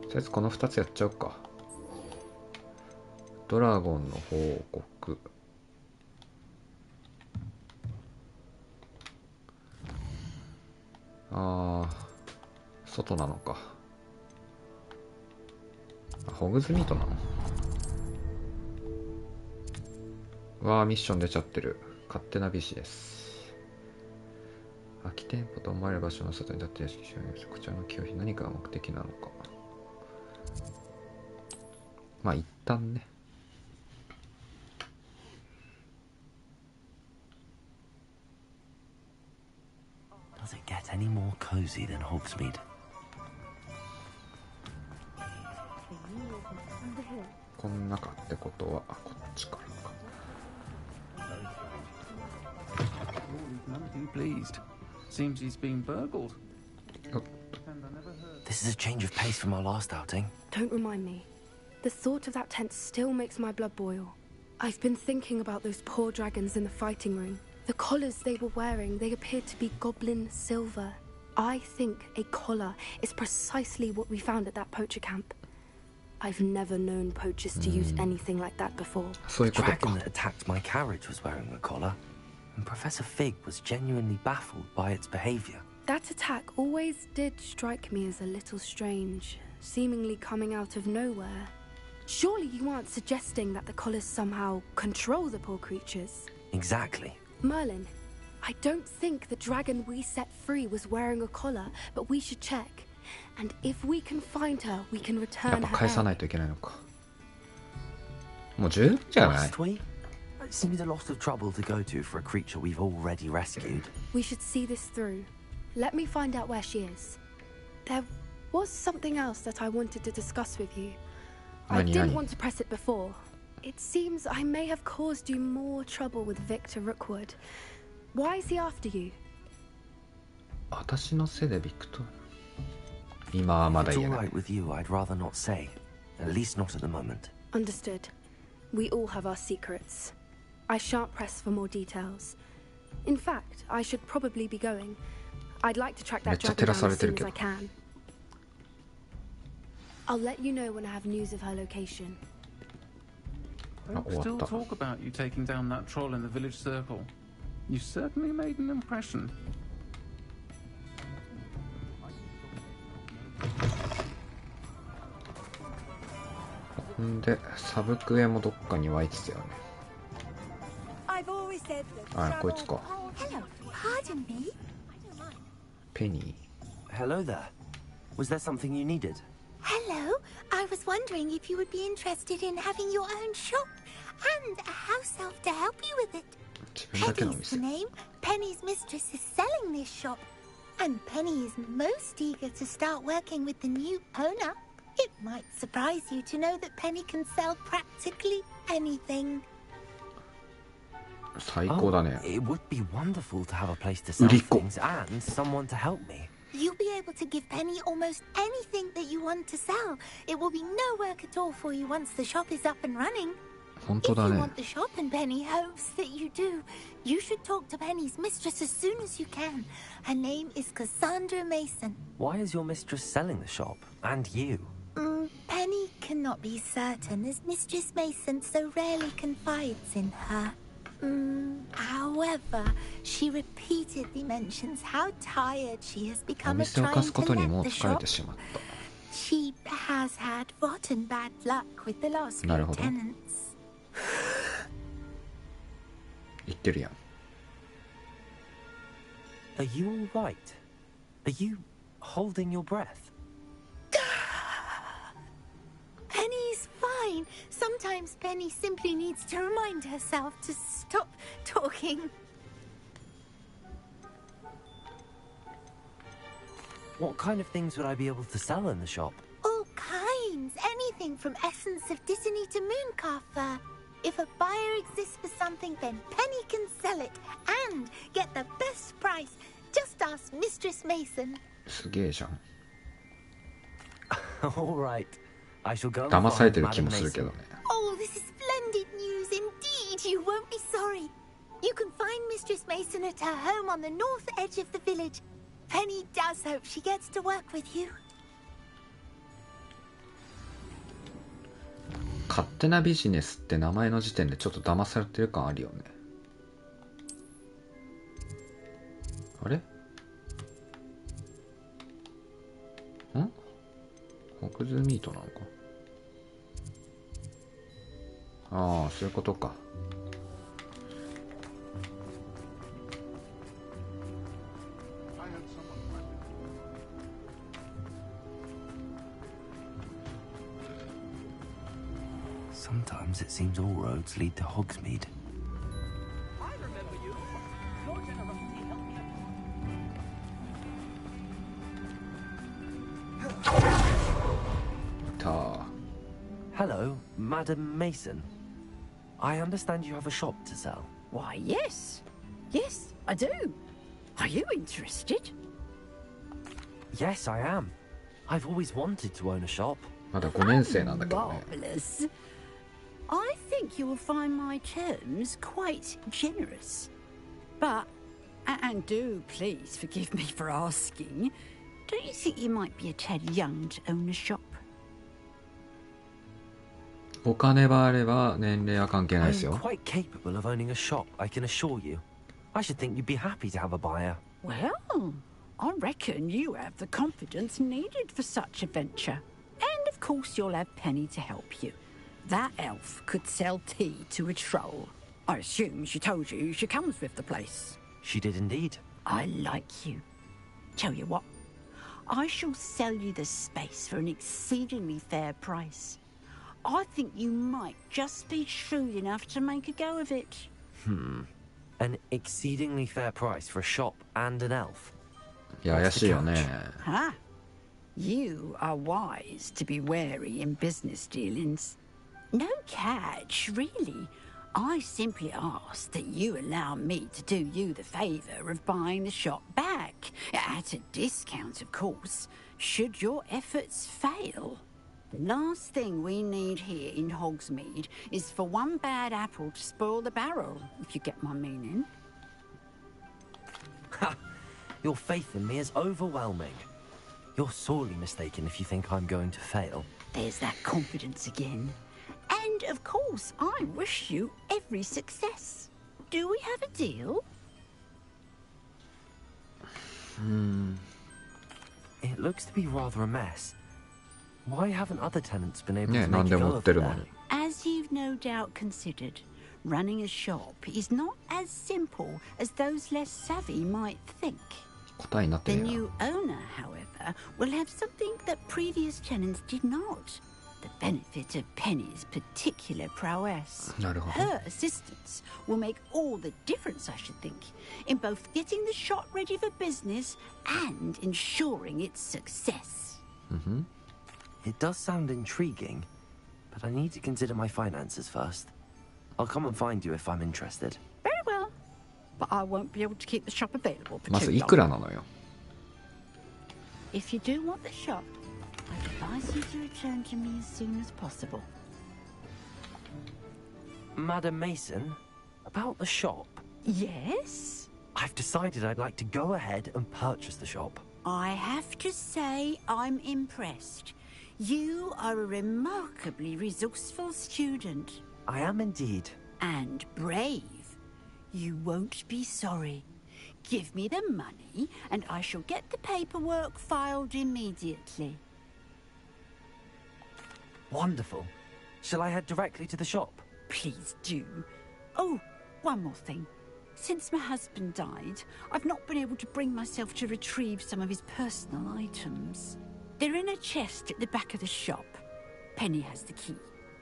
う。とりあえずこの2つやっちゃおうか。ドラゴンの報告。外なのか。ホグズミートなの。わあ、ミッション出ちゃってる。勝手な美士です。空き店舗と思われる場所の外に立って屋敷周辺、こちらの清碑、何かが目的なのか。まあ一旦ね。Does it get any more cozy than Hogsmeade? この中ってことはこっちからか。None too pleased. Seems he's been burgled. This is a change of pace from our last outing. Don't remind me. The thought of that tent still makes my blood boil. I've been thinking about those poor dragons in the fighting room. The collars they were wearing, they appeared to be goblin silver. I think a collar is precisely what we found at that poacher camp. I've never known poachers to use anything like that before. The dragon that attacked my carriage was wearing a collar, and Professor Fig was genuinely baffled by its behavior. That attack always did strike me as a little strange, seemingly coming out of nowhere. Surely you aren't suggesting that the collars somehow control the poor creatures? Exactly. Merlin, I don't think the dragon we set free was wearing a collar, but we should check. And if we can find her, we can return her. やっぱ返さないといけないのか。もう十分じゃない? Must we? It seems a lot of trouble to go to for a creature we've already rescued. We should see this through. Let me find out where she is. There was something else that I wanted to discuss with you. I didn't want to press it before. It seems I may have caused you more trouble with Victor Rookwood. Why is he after you? 私のせいでビクトリ。今はまだ言えない。 If it's all right with you, I'd rather not say. At least not at the moment. Understood. We all have our secrets. I shan't press for more details. In fact, I should probably be going. I'd like to track that dragon down as soon as I can. I'll let you know when I have news of her location. Folks still talk about you taking down that troll in the village circle. You certainly made an impression. んで、サブクエもどっかに湧いてたよね。あ、こいつか。Pardon me? Penny. Hello there. Was there something you needed? Hello. I was wondering if you would be interested in having your own shop and a house elf to help you with it. Penny's the name. Penny's mistress is selling this shop, and Penny is most eager to start working with the new owner. It might surprise you to know that Penny can sell practically anything. 最高だね。 It would be wonderful to have a place to sell things and someone to help me. You'll be able to give Penny almost anything that you want to sell. It will be no work at all for you once the shop is up and running. 本当だ If you ね。 want the shop and Penny hopes that you do, you should talk to Penny's mistress as soon as you can. Her name is Cassandra Mason. Why is your mistress selling the shop? And you? Penny cannot be certain, as Mistress Mason so rarely confides in her. However, she repeatedly mentions how tired she has お become of 店を trying 貸す to ことに let もう the 疲れ shop. てしまった。 She has had rotten bad luck with the last な few るほど。 tenants. 言ってるやん。 Are you all right? Are you holding your breath? Penny's fine. Sometimes Penny simply needs to remind herself to stop talking. What kind of things would I be able to sell in the shop? All kinds. Anything from essence of Disney to mooncalf fur. If a buyer exists for something, then Penny can sell it and get the best price. Just ask Mistress Mason. すげえじゃん。 All right. I shall go. 騙されてる気もするけどね。 Oh, this is splendid news indeed. You won't be sorry. You can find Mistress Mason at her home on the north edge of the village. Penny does hope she gets to work with you. 勝手なビジネスって名前の時点でちょっと騙されてる感あるよね。あれ？ん？ホグズミートなのか。ああ、そういうことか。Sometimes it seems all roads lead to Hogsmeade. I remember you. Your generosity helped me Hello, Madam Mason. I understand you have a shop to sell. Why, yes. Yes, I do. Are you interested? Yes, I am. I've always wanted to own a shop. まだ5年生なんだけどね。 Marvellous. I think you will find my terms quite generous. But, and do please forgive me for asking, don't you think you might be a tad young to own a shop? お金はあれば年齢は関係ないです I'm よ。 quite capable of owning a shop, I can assure you. I should think you'd be happy to have a buyer. Well, I reckon you have the confidence needed for such a venture. And of course you'll have Penny to help you. That elf could sell tea to a troll. I assume she told you she comes with the place. She did indeed. I like you. Tell you what, I shall sell you the space for an exceedingly fair price. I think you might just be shrewd enough to make a go of it. An exceedingly fair price for a shop and an elf. いや、怪しいよね。 Huh? You are wise to be wary in business dealings. No catch, really. I simply ask that you allow me to do you the favour of buying the shop back. At a discount, of course, should your efforts fail. The last thing we need here in Hogsmeade is for one bad apple to spoil the barrel, if you get my meaning. Ha! Your faith in me is overwhelming. You're sorely mistaken if you think I'm going to fail. There's that confidence again. And, of course, I wish you every success. Do we have a deal? It looks to be rather a mess. Why haven't other tenants been able to make a go of it? As you've no doubt considered, running a shop is not as simple as those less savvy might think. The new owner, however, will have something that previous tenants did not. The benefit of Penny's particular prowess. Her assistance will make all the difference, I should think, in both getting the shop ready for business and ensuring its success. It does sound intriguing, but I need to consider my finances first. I'll come and find you if I'm interested. Very well, but I won't be able to keep the shop available for まず too いくら long. なのよ。 If you do want the shop, I advise you to return to me as soon as possible. Madam Mason, about the shop. Yes? I've decided I'd like to go ahead and purchase the shop. I have to say I'm impressed. You are a remarkably resourceful student. I am indeed. And brave. You won't be sorry. Give me the money, and I shall get the paperwork filed immediately. Wonderful. Shall I head directly to the shop? Please do. Oh, one more thing. Since my husband died, I've not been able to bring myself to retrieve some of his personal items. They're in a chest at the back of the shop. Penny has the key.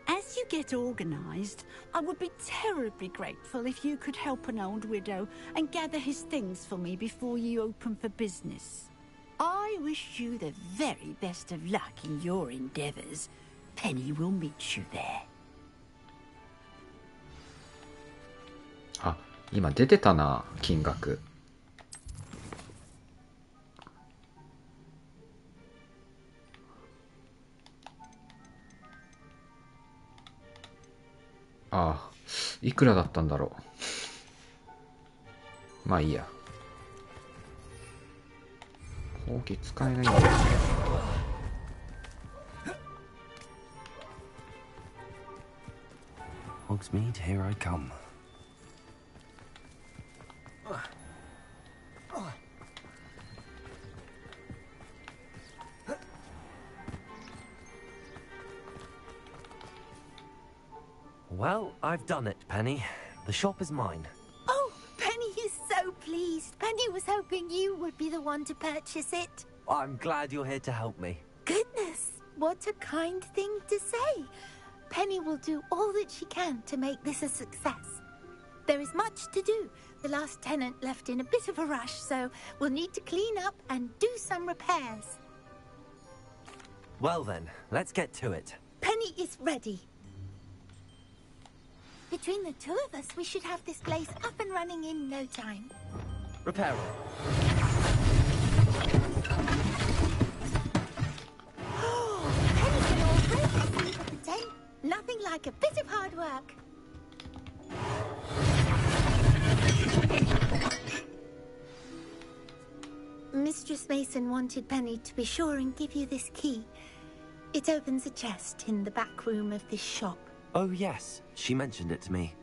As you get organised, I would be terribly grateful if you could help an old widow and gather his things for me before you open for business. I wish you the very best of luck in your endeavours. Penny will meet you there. あ、今出てたな、金額。ああ、いくらだったんだろう。まあいいや。ほうき使えないんだよね。Hogsmeade, here I come. Well, I've done it, Penny. The shop is mine. Oh, Penny is so pleased. Penny was hoping you would be the one to purchase it. I'm glad you're here to help me. Goodness, what a kind thing to say. Penny will do all that she can to make this a success. There is much to do. The last tenant left in a bit of a rush, so we'll need to clean up and do some repairs. Well then, let's get to it. Penny is ready. Between the two of us, we should have this place up and running in no time. Repair. Penny can already see the potential. Nothing like a bit of hard work. Mistress Mason wanted Penny to be sure and give you this key. It opens a chest in the back room of this shop. Oh yes, she mentioned it to me.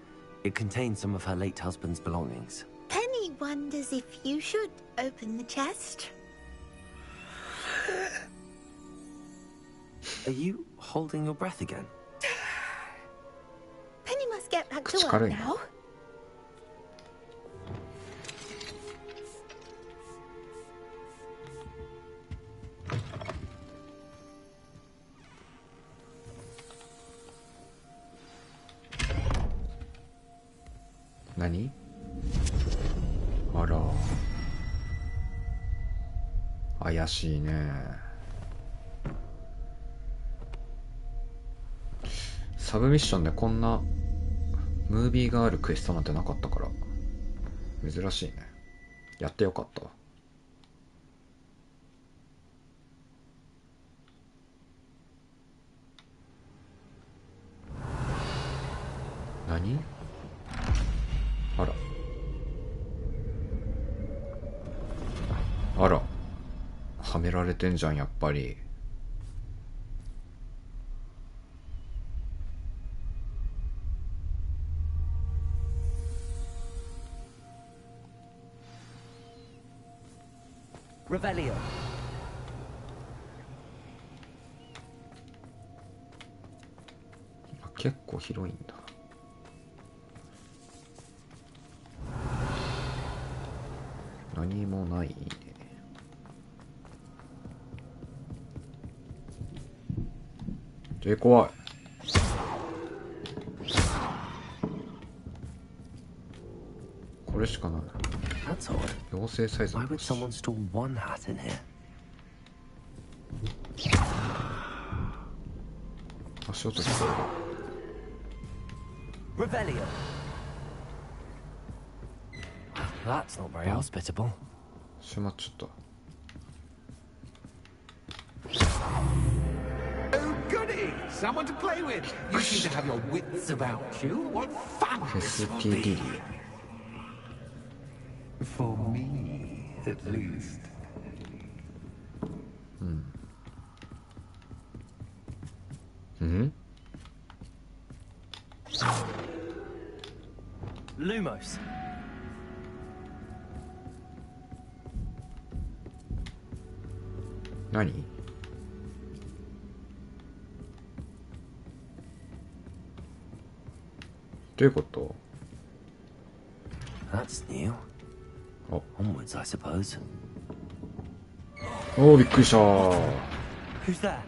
It contains some of her late husband's belongings. Penny wonders if you should open the chest. Are you holding your breath again? Penny must get back to work now. Nani? あら。怪しいね。サブミッションでこんなムービーがあるクエストなんてなかったから珍しいね。やってよかったわ。何？あらあら、はめられてんじゃんやっぱり。Revelio. 結構広いんだ。何もないね。怖い。これしかない。妖精サイズ。 Why would someone store one hat in here? 足音聞こえる。 Revelio. That's not very hospitable. しまっちゃった。 Oh, goody! Someone to play with. You seem to have your wits about you. What fun this will be. For me, at least. Lumos. 何？どういうこと？ That's new. Onwards, I suppose. おお、びっくりした。 Who's there?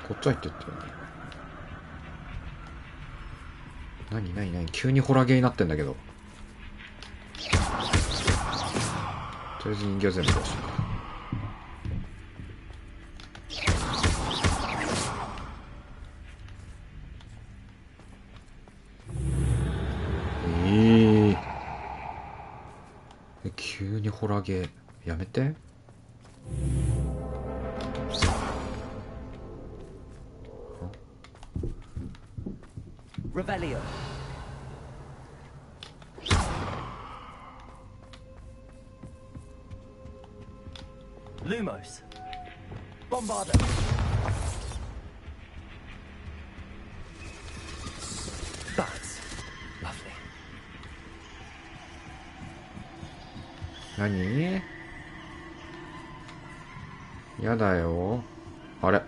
こっち入ってってよ。何急にホラゲーになってんだけど。とりあえず人形全部出しとく。急にホラゲーやめて。Revelio. Lumos. Bombardo. That's lovely. 何？やだよ。あれ？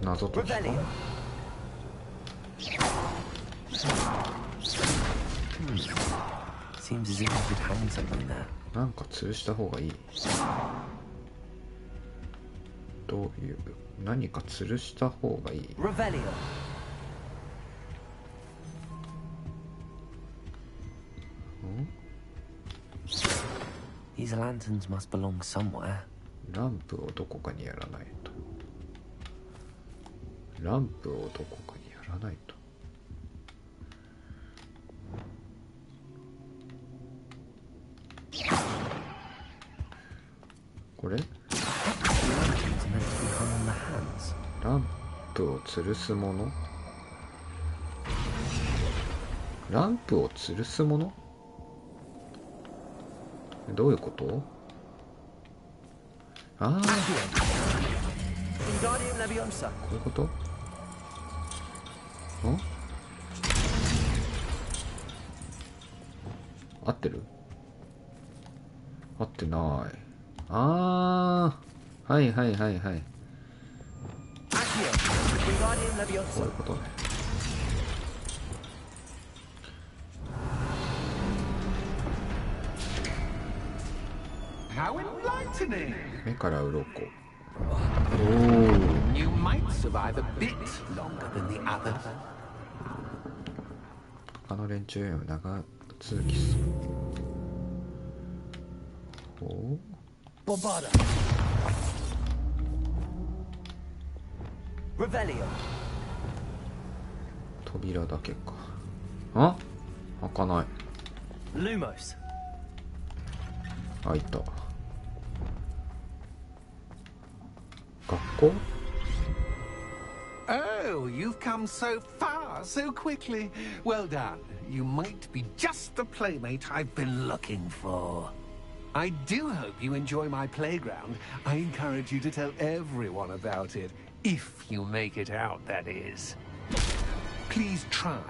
謎解きか。Seems as if I could hang something there. なんか吊るした方がいい。どういう、何か吊るした方がいい。Revelio. These lanterns must belong somewhere. ランプをどこかにやらないと。ランプをどこかにやらないと。これ？ランプを吊るすもの？ランプを吊るすもの？どういうこと？ああ、こういうこと？ん？合ってる？合ってない。ああ、はいはいはいはい。こういうことね。How enlightening! 目から鱗。You might survive a bit longer than the others. 他の連中より長続きする。ほう。Bombarda. Revelio. 扉だけか。あ？開かない。Lumos. 開いた。こ Oh, you've come so far, so quickly. Well done. You might be just the playmate I've been looking for. I do hope you enjoy my playground. I encourage you to tell everyone about it. If you make it out, that is. Please try.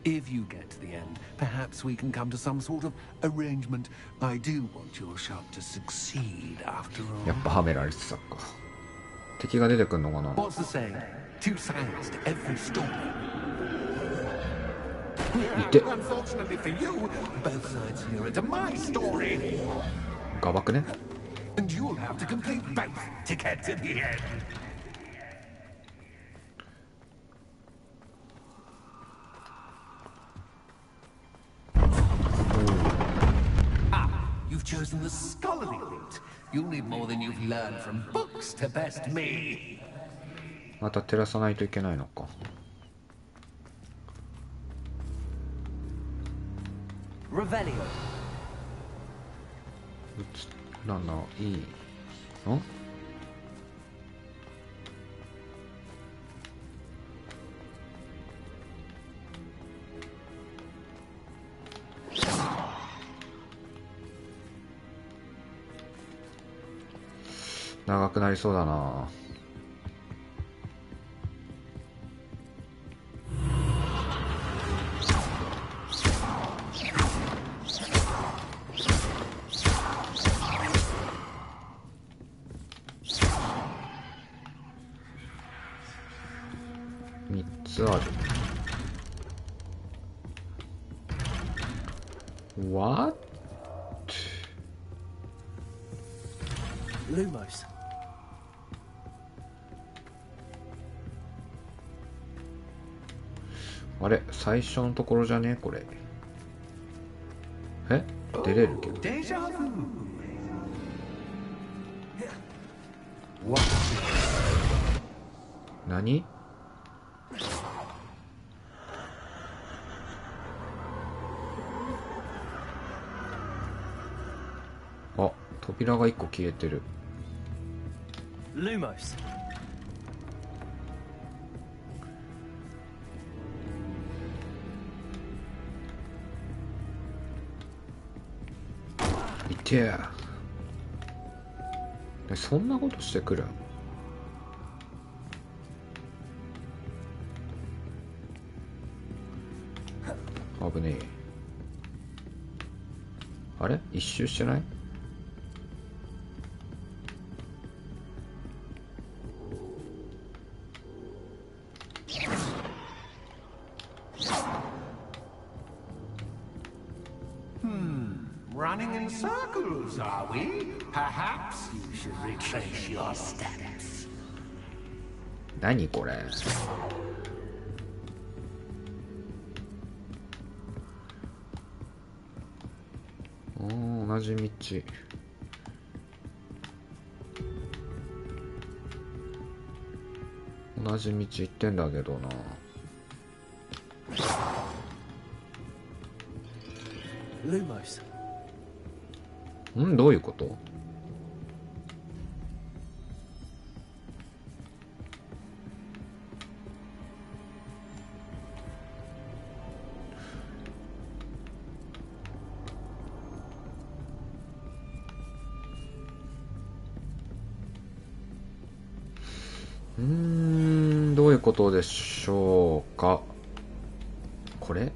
If you get to the end, perhaps we can come to some sort of arrangement. I do want your shot to succeed after all. やっぱはめられてたか。敵が出てくんのかな。 What's the saying? Two sides to every story. いて。 Unfortunately for you, both sides here into my story. ガバクね。 And you'll have to complete both to get to the end. You've chosen the scholarly route. You'll need more than you've learned from books to best me. また照らさないといけないのか。Revelio. いい。ん？長くなりそうだな。3つある。What? Lumos. あれ、最初のところじゃねこれ。え？出れるけど。何？あ、扉が1個消えてる。Lumos. いてえ。そんなことしてくる？危ねえ。あれ？一周してない？Running in circles, are we? Perhaps you should retrace your steps. 何これ？同じ道。同じ道行ってんだけどな。Lumos. どういうこと？どういうことでしょうか。これ？違う。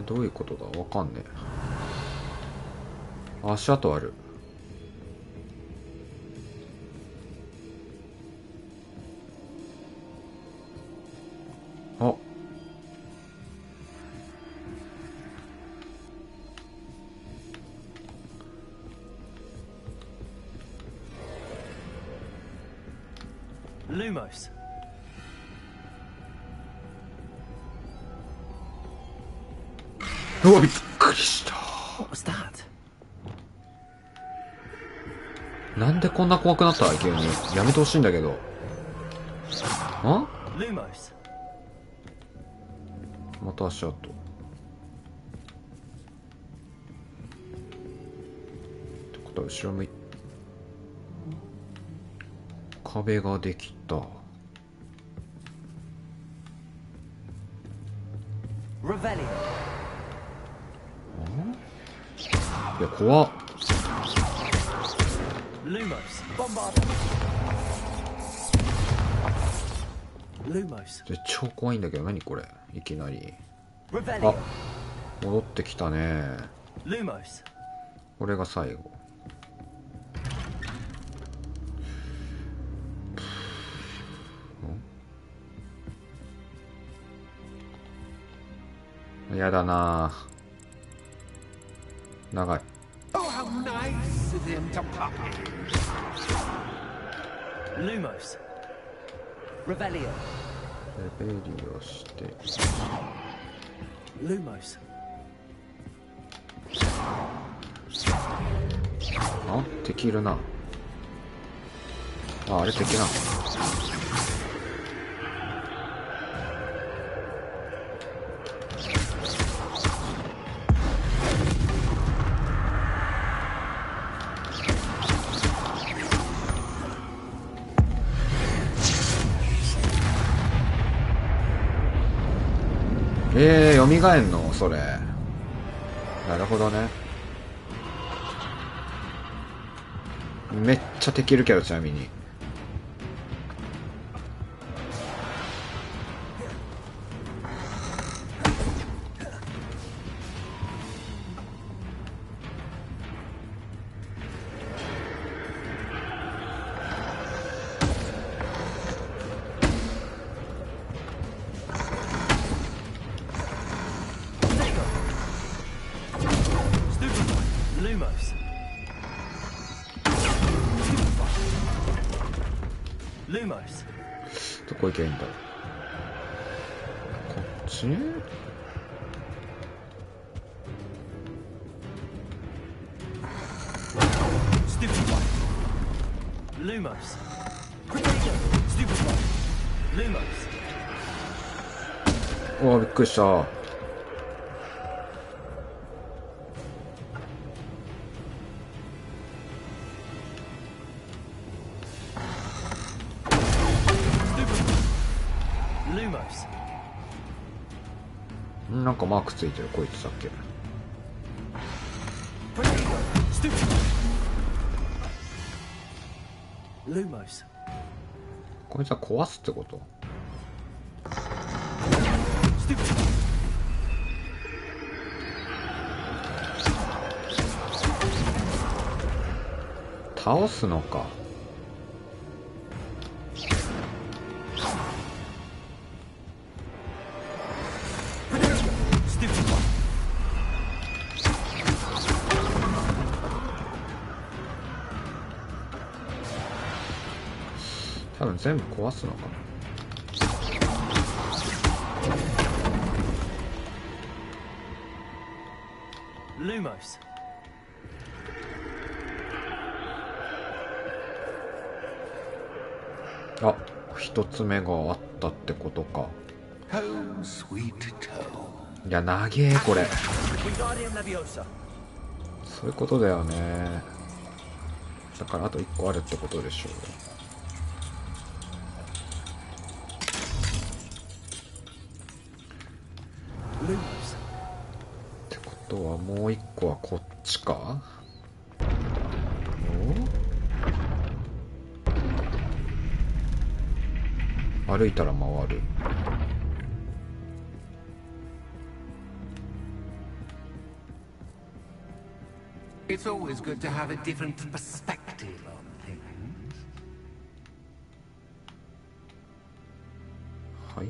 どういうことだ？わかんねえ。足跡ある。あ。Lumos. うわ、びっくりした。What was that? なんでこんな怖くなった？急にやめてほしいんだけど。また足跡。ってことは後ろ向い、壁ができた。いや怖っ。超怖いんだけど、何これいきなり。あ、戻ってきたね。これが最後。やだな、長い。Oh, how nice of him to pop in. Lumos. Revelio. レベリオして。Lumos. あ、敵いるな。あ、あれ敵な。蘇んのそれ。なるほどね。めっちゃ敵いるけど、ちなみに。どこ行けばいいんだろう。こっち？うわ、びっくりした。なんかマークついてる、こいつだっけ。こいつは壊すってこと？倒すのか。多分全部壊すのかな。あ、一つ目があったってことか。いや、長えこれ。そういうことだよね。だからあと1個あるってことでしょう。ってことはもう1個はこっちか。歩いたら回る。It's always good to have a different perspective on things. はい。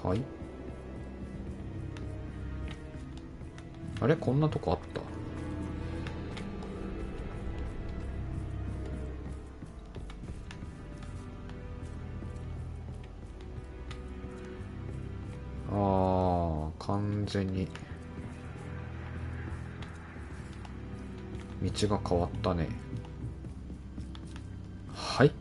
はい。あれ、こんなとこあった？完全に道が変わったね。はい。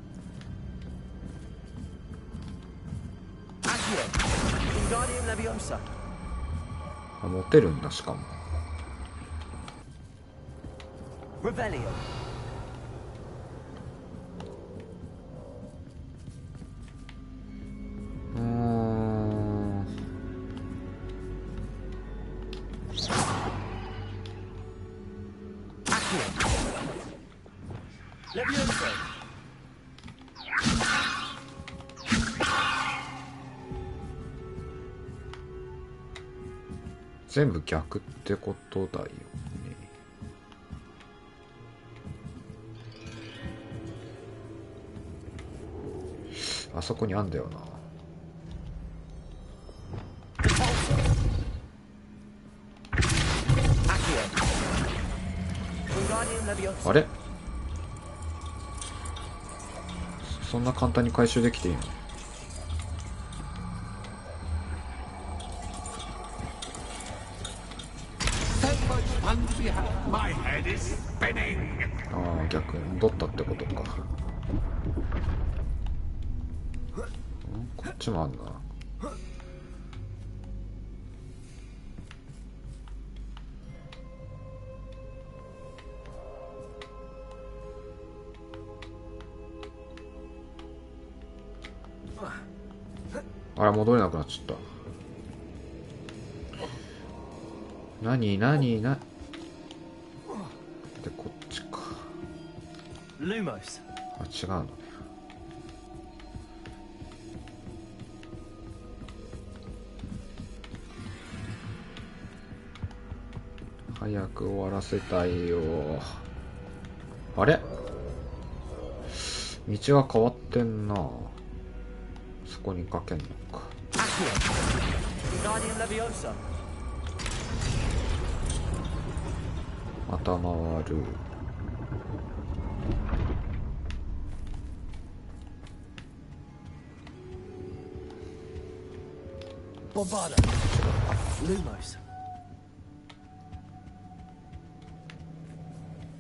あ、持てるんだ。しかも全部逆ってことだよね。あそこにあんだよな。あれ、そんな簡単に回収できていいの？ああ、逆に戻ったってことか。こっちもあんな。あれ、戻れなくなっちゃった。何で、こっちか。あ、違うのね。早く終わらせたいよ。あれ、道が変わってんな。そこにかけんのか。また回る。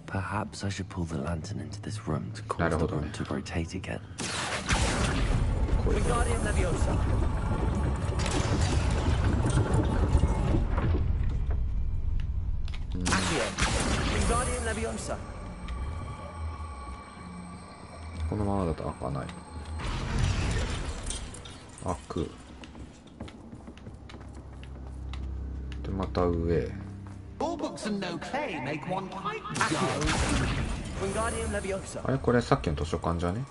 Perhaps I should pull the lantern into this room to cause the room to rotate again. Wingardium Leviosa. このままだと開かない。開く。でまた上。あれ、これさっきの図書館じゃね？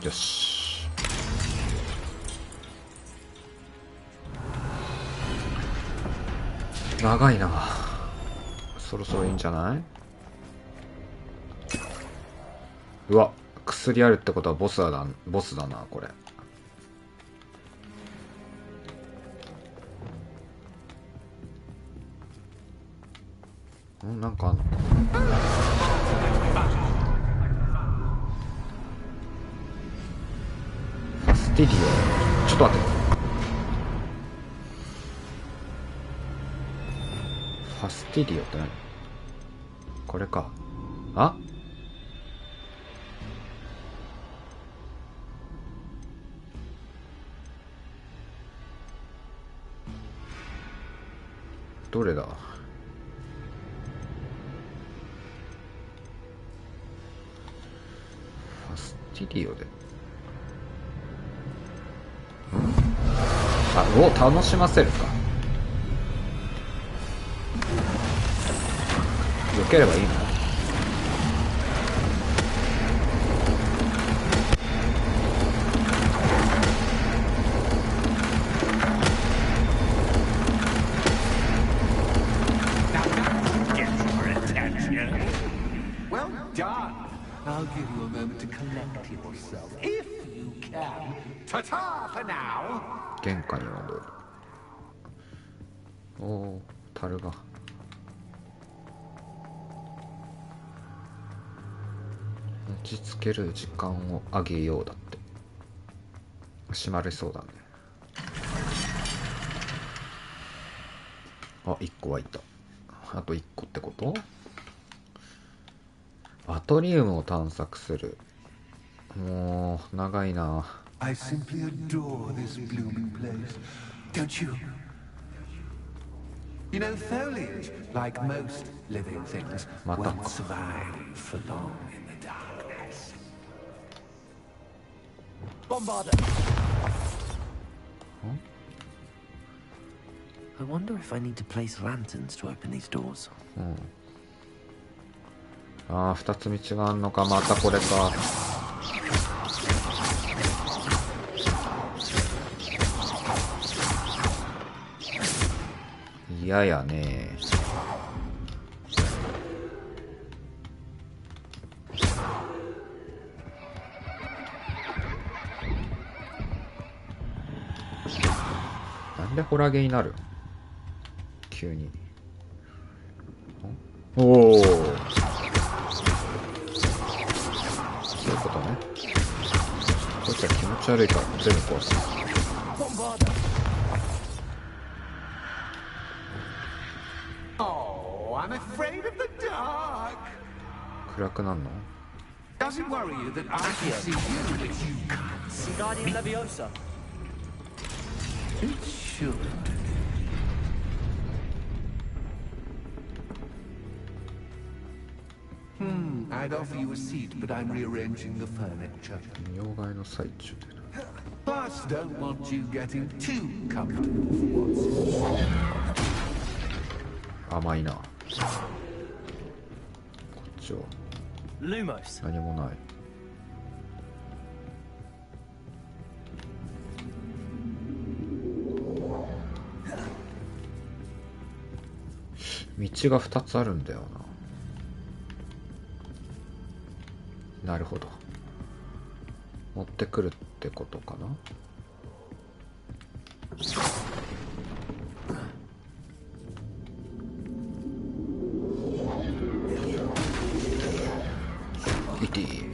よし。長いな。そろそろいいんじゃない？うわ、薬あるってことはボスだな、これ。なんかあんのか。ファスティリオ。ちょっと待って。ファスティリオって何？これか。あ？どれだ？ファスティリオで。あ、を楽しませるか。避ければいいの？Well done. I'll give you a moment to collect yourself, if you can. Ta-ta for now. 玄関に戻る。おお、樽が。落ち着ける時間をあげようだって。閉まれそうだね。あ、1個はいた。あと1個ってこと？アトリウムを探索する。もう長いな。 I simply adore this blooming place. Don't you? You know, foliage, like most living things, won't survive for long in the darkness. Bombarder! I wonder if I need to place lanterns to open these doors. ああ、2つ道があんのか。またこれか。嫌やね。なんでホラゲになる？急に。おお。そういうことね。こいつは気持ち悪いから全部壊す。Oh, I'm afraid of the dark. 暗くなんの？ Does it worry you that I can see you, but you can't see Guardian Leviosa. It should. I'd offer you a seat, but I'm rearranging the furniture. 妖怪の最中でな。 Plus, don't want you getting too comfortable for once. 甘いな。こっちは Lumos. 何もない。道が2つあるんだよな。なるほど。持ってくるってことかな。イティ。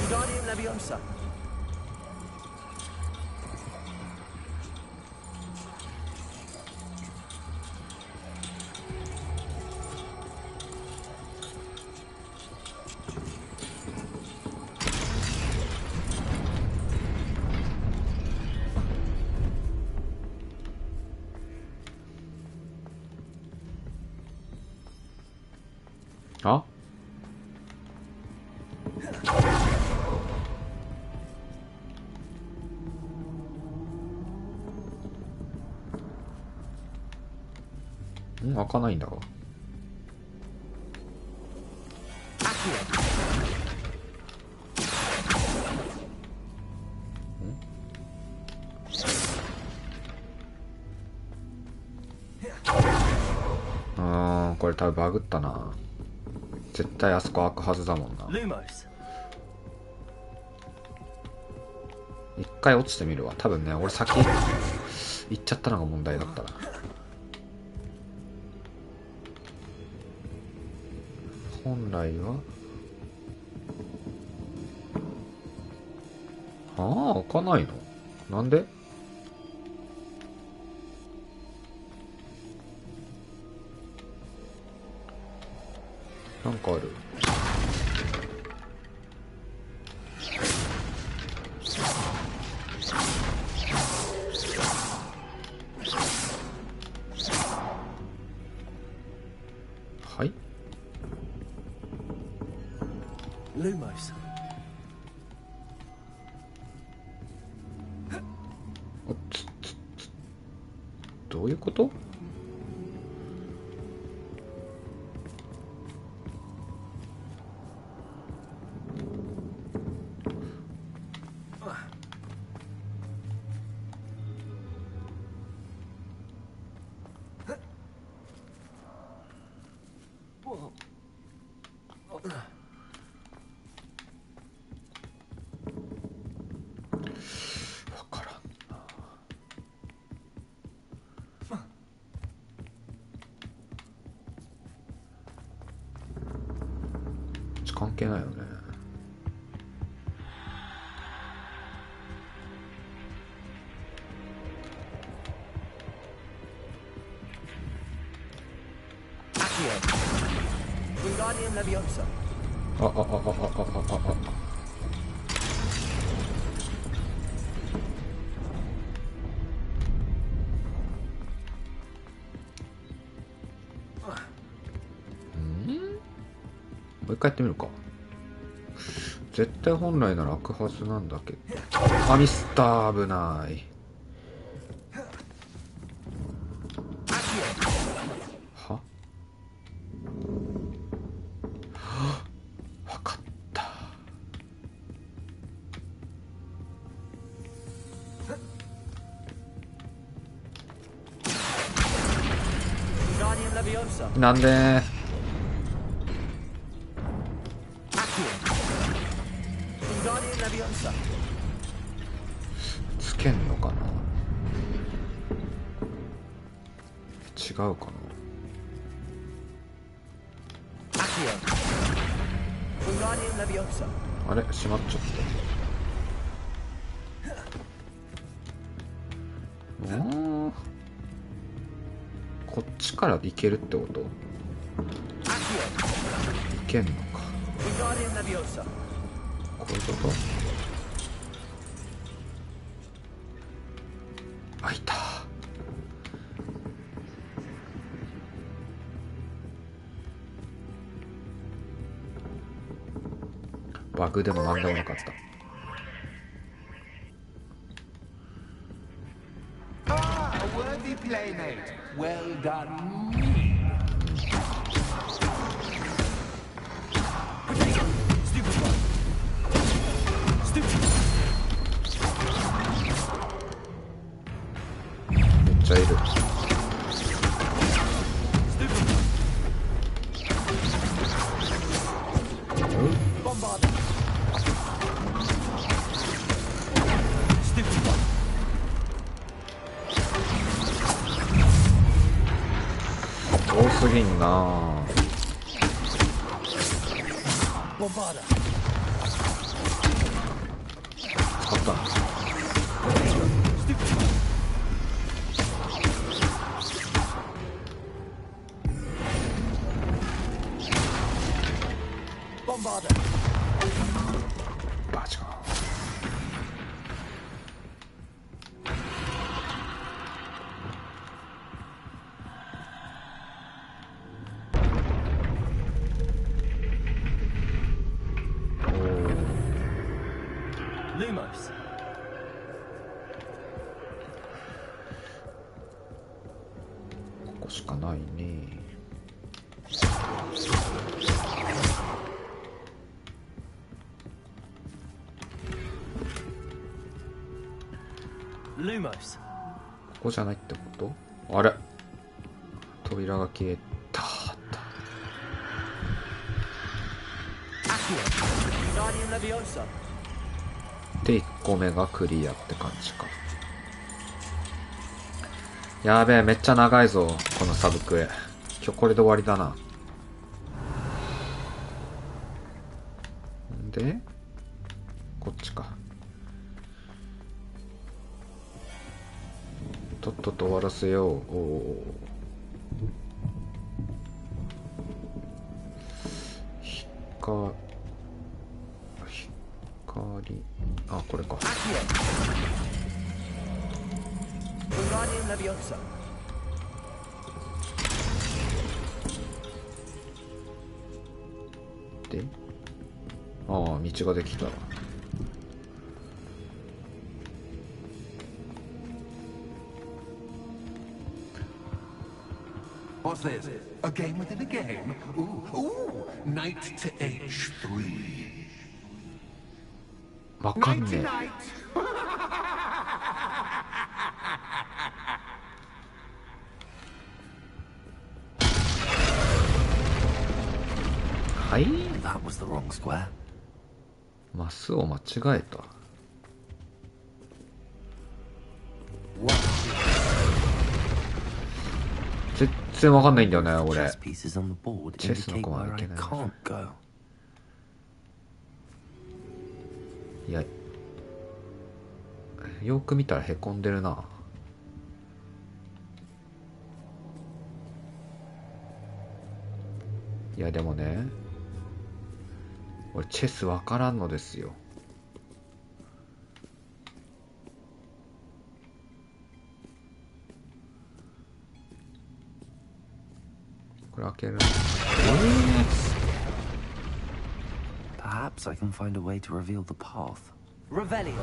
Guardian Leviosa. あ？開かないんだが。これ多分バグったな。絶対あそこ開くはずだもんな。一回落ちてみるわ。多分ね、俺先行っちゃったのが問題だったな。本来は開かないの？なんで？なんかある？はい。Lumos. どういうこと？関係ないよね。もう一回やってみるか。絶対本来なら開くはずなんだけど。あ、ミスったー、危ない。は？わかった。なんでつけんのかな。違うかな。あれ閉まっちゃった。こっちからいけるってこと？いけんのか。こういうこと？あ、いた。バグでもなんでもなかった。めっちゃいる。多すぎんなぁ。使った。バチコ。Lumos. ここしかないね。Lumos. ここじゃないってこと？あれ、扉が消えた。で1個目がクリアって感じか。やべえ、めっちゃ長いぞこのサブクエ。今日これで終わりだな。でこっちか。とっとと終わらせよう。お光、あ、これか。で、ああ、道ができた。What's this? A game within a game? Ooh, Knight to H3. わかんねえ。はい。That was the wrong square. マスを間違えた。全然わかんないんだよね、俺。チェスのコマいけない。いや、よく見たらへこんでるな。いやでもね、俺チェスわからんのですよ。これ開ける。Perhaps I can find a way to reveal the path. Revelio.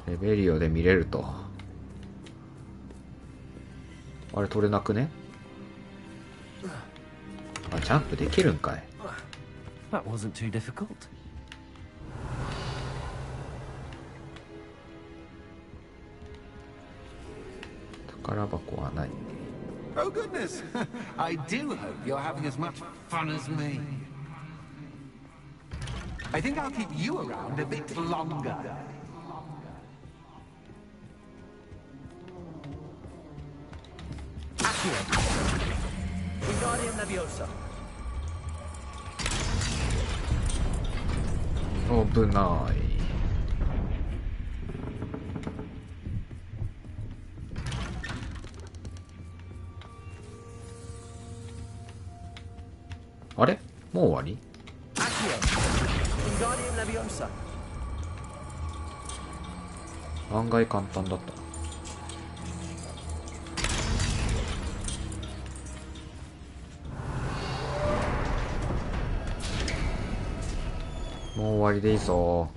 レベリオで見れると。あれ取れなくね？あ、ジャンプできるんかい。That wasn't too difficult. 宝箱はない。Oh goodness! I do hope you're having as much fun as me. I think I'll keep you around a bit longer. Wingardium Leviosa. 危ない。あれ？もう終わり？ Wingardium Leviosa. 案外簡単だった。もう終わりでいいぞ。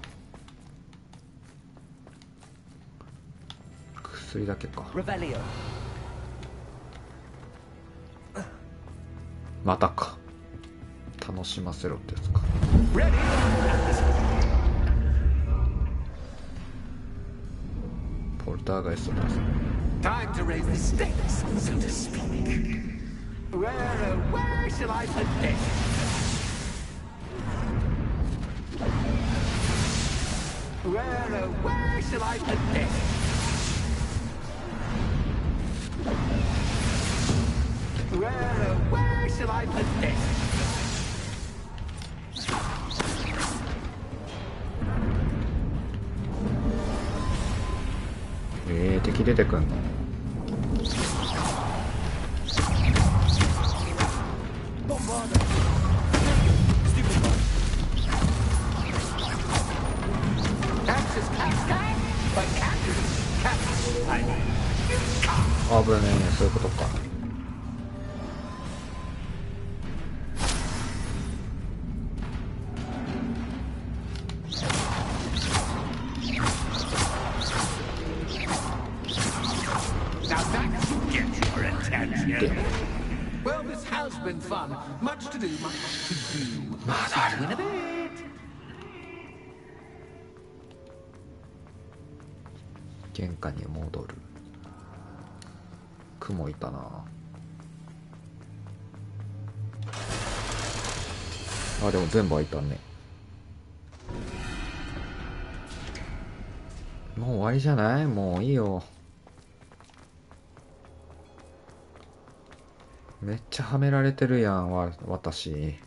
薬だけか。またか。楽しませろってやつか。ポルターガイストだ。Time to raise the stakes, so to speak. Where shall I put this? Where shall I put this? Where shall I put this? 敵出てくんの？危ねえ、そういうことか。Well, this has been fun. Much to do, much to do. まだある。 In a bit. 玄関に戻る。雲いたな。あ、でも全部開いたね。もう終わりじゃない？もういいよ。めっちゃはめられてるやん、私。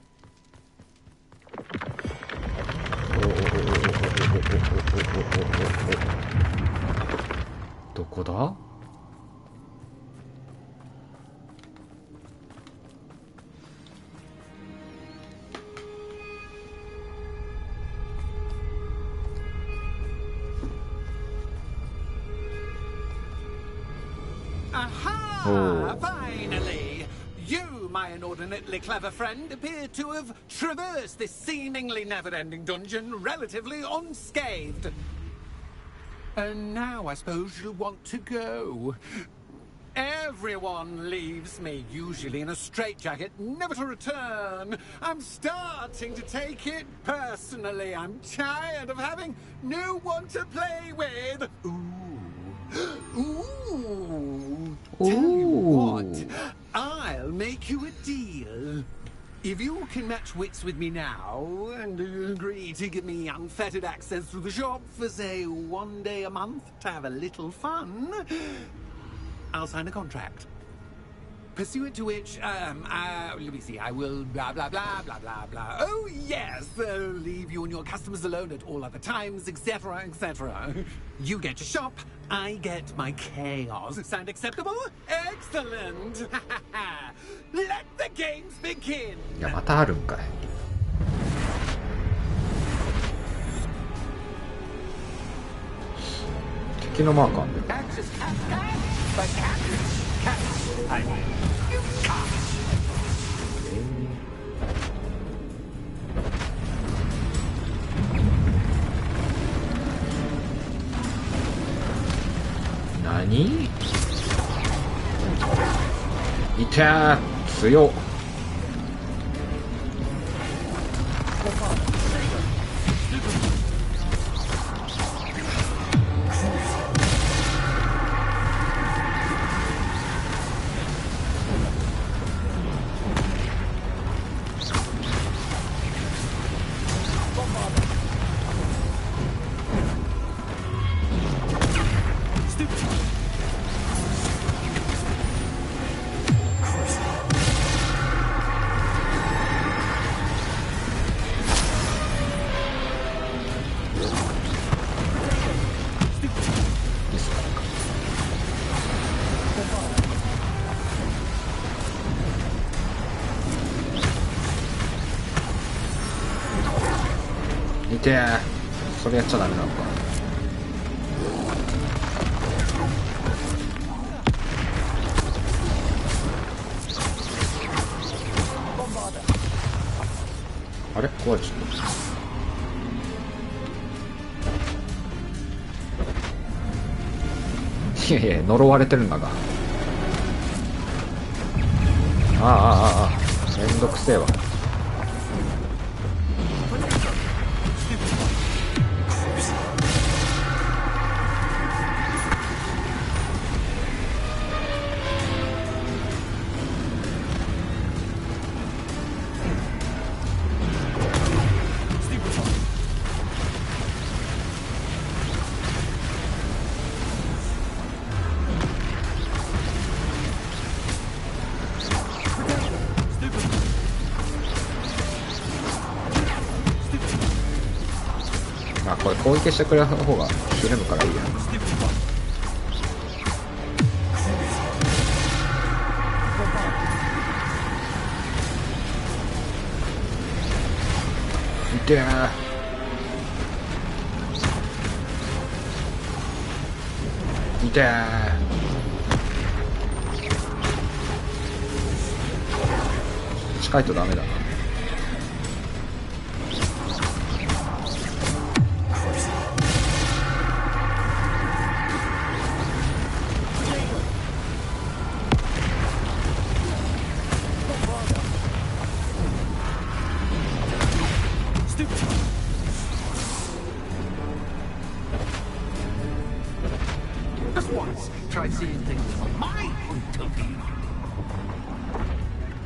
どこだ？Aha! Finally! You, my inordinately clever friend, appear to have traversed this seemingly never-ending dungeon relatively unscathed. And now I suppose you'll want to go. Everyone leaves me, usually in a straitjacket, never to return. I'm starting to take it personally. I'm tired of having no one to play with. Ooh. Tell you what, I'll make you a deal. If you can match wits with me now and agree to give me unfettered access to the shop for, say, 1 day a month to have a little fun, I'll sign a contract. pursuant to which, let me see, I will blah, blah, blah, blah, blah, blah. Oh, yes, leave you and your customers alone at all other times, etc., etc. You get to shop, I get my chaos. Sound acceptable? Excellent! Let the games begin! いや、またあるんかい。敵のマークあんだよ。何？いたー、強っ。いてー、それやっちゃダメなのか。あれ壊れちゃった。いやいや、呪われてるんだが。めんどくせえわ。これ攻撃してくれる方がひるむからいいや。いてー、いてー。近いとダメだな。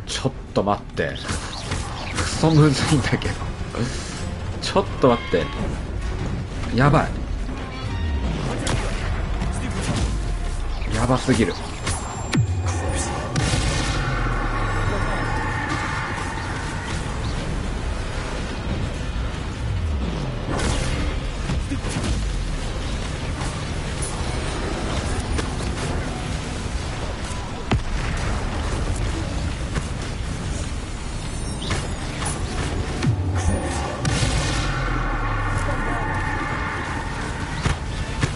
ちょっと待って、クソむずいんだけど。ちょっと待って、やばい、やばすぎる。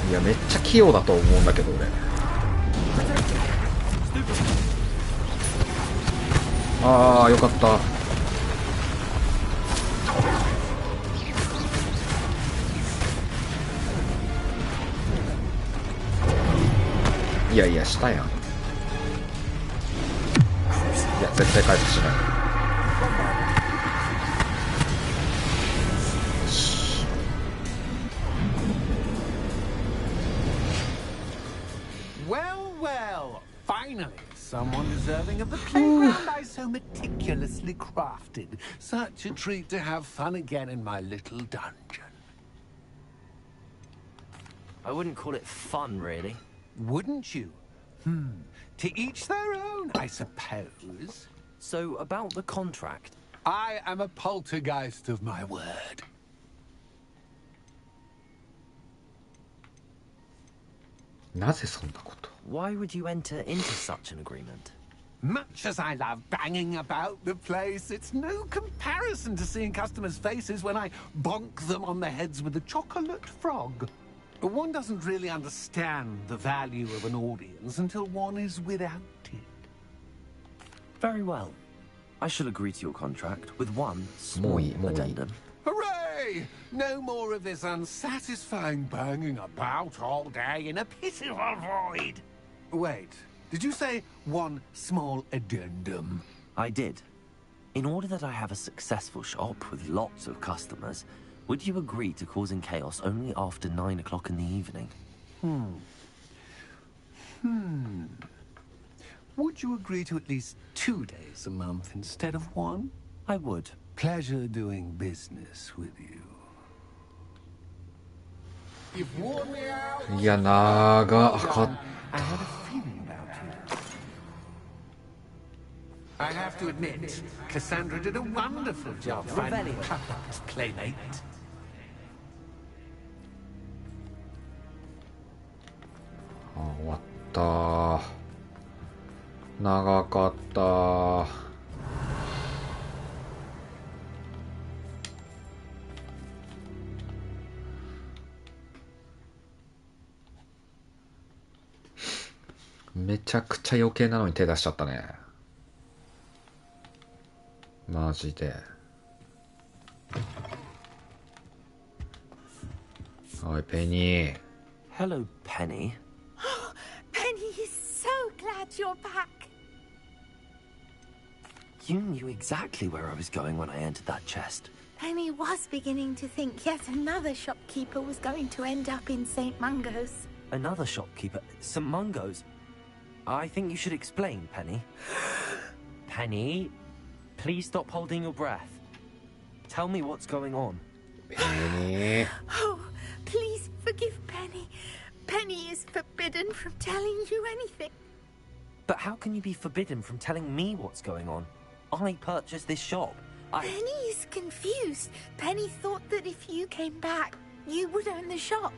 いや、めっちゃ器用だと思うんだけど俺。ああ、よかった。いやいや、したやん。いや、絶対回復しない。Well, well, finally, someone deserving of the playground I so meticulously crafted. Such a treat to have fun again in my little dungeon. I wouldn't call it fun, really. Wouldn't you? To each their own, I suppose. So, about the contract. I am a poltergeist of my word. Why would you enter into such an agreement? Much as I love banging about the place, it's no comparison to seeing customers' faces when I bonk them on the heads with a chocolate frog. One doesn't really understand the value of an audience until one is without it. Very well. I shall agree to your contract with one small addendum. Hooray! No more of this unsatisfying banging about all day in a pitiful void. Wait, did you say one small addendum? I did. In order that I have a successful shop with lots of customers, would you agree to causing chaos only after 9 o'clock in the evening? Would you agree to at least 2 days a month instead of 1? I would. Pleasure doing business with you. You've worn me out. いや、長かっ I had a feeling about you. I have to admit, Cassandra did a wonderful job finding Papa as playmate. 終わった。長かった。めちゃくちゃ余計なのに手出しちゃったね。マジで。おい、ペニー。Hello, Penny. Penny is so glad you're back. You knew exactly where I was going when I entered that chest. Penny was beginning to think yet another shopkeeper was going to end up in St. Mungo's. Another shopkeeper? St. Mungo's? I think you should explain, Penny. Penny, please stop holding your breath. Tell me what's going on. Penny. Oh, please forgive Penny. Penny is forbidden from telling you anything. But how can you be forbidden from telling me what's going on? I purchased this shop. Penny is confused. Penny thought that if you came back, you would own the shop.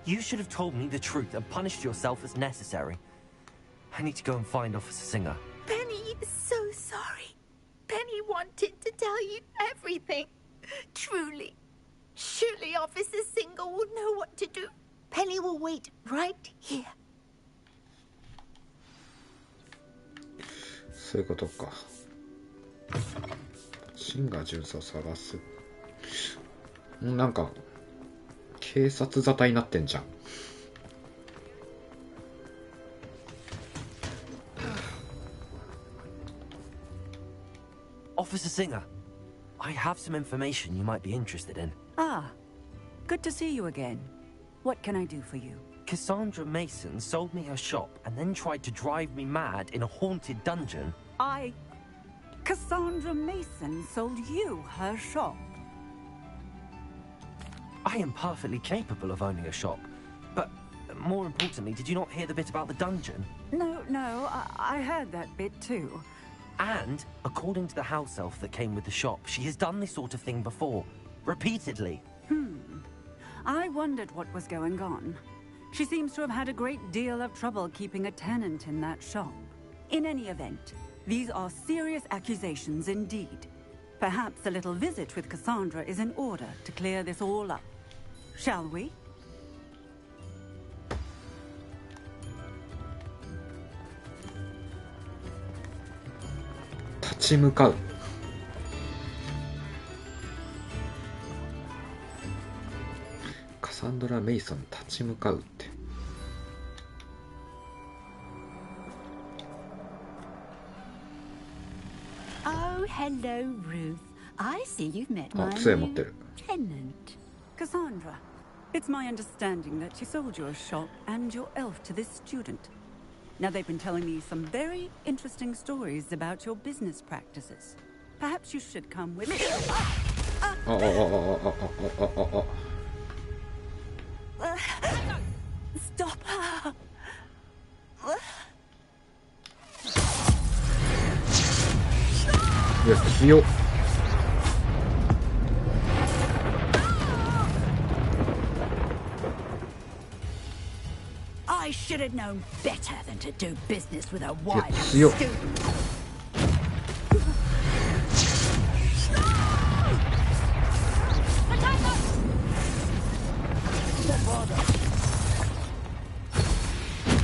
You should have told me the truth and punished yourself as necessary. I need to go and find Officer Singer. Penny is so sorry. Penny wanted to tell you everything. Truly. Surely Officer Singer will know what to do. Penny will wait right here. そういうことか。シンガー巡査を探す。なんか警察沙汰になってんじゃん。Officer Singer, I have some information you might be interested in. Ah, good to see you again. What can I do for you? Cassandra Mason sold me her shop and then tried to drive me mad in a haunted dungeon. Cassandra Mason sold you her shop? I am perfectly capable of owning a shop. But more importantly, did you not hear the bit about the dungeon? No, I heard that bit too. And, according to the house elf that came with the shop, she has done this sort of thing before. Repeatedly. I wondered what was going on. She seems to have had a great deal of trouble keeping a tenant in that shop. In any event, these are serious accusations indeed. Perhaps a little visit with Cassandra is in order to clear this all up. Shall we? Cassandra Mason 立ち向かうって。Oh, hello, Ruth. I see you've met my 杖持ってる。 tenant. Cassandra, it's my understanding that you sold your shop and your elf to this student. Now, they've been telling me some very interesting stories about your business practices. Perhaps you should come with me. Stop her! いや、強っ。I should have known better than to do business with a いや、 wild 強っ。 student.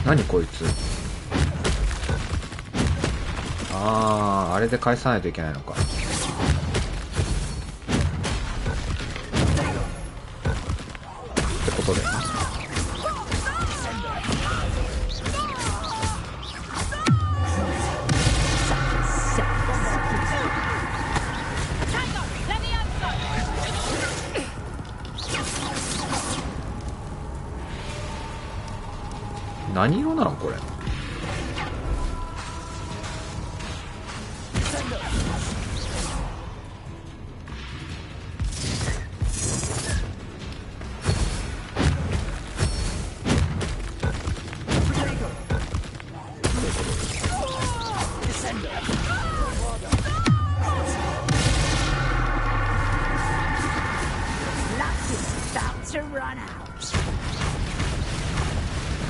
何こいつ。ああ、あれで返さないといけないのか。ってことで。何色なのこれ。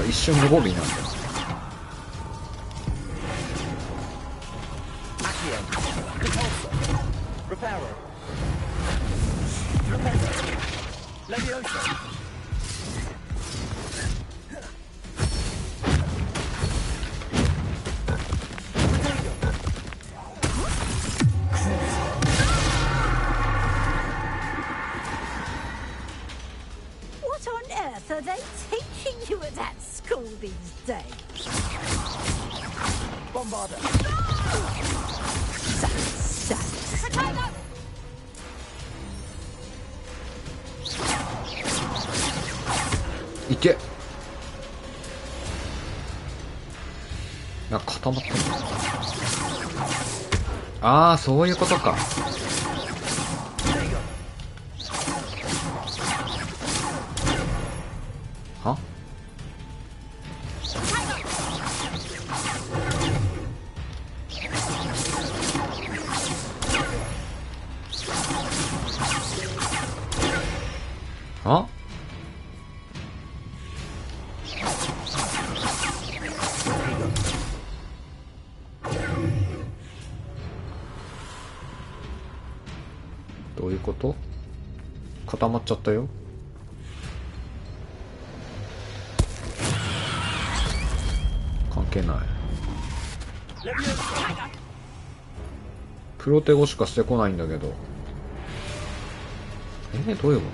一瞬無防備になるんだよ。What on earth are they teaching you at that school these days? Bombarder. Potato! いけ。なんか固まってんの。ああ、そういうことか。は？あ？どういうこと？固まっちゃったよ。関係ない。プロテゴしかしてこないんだけど。どういうこ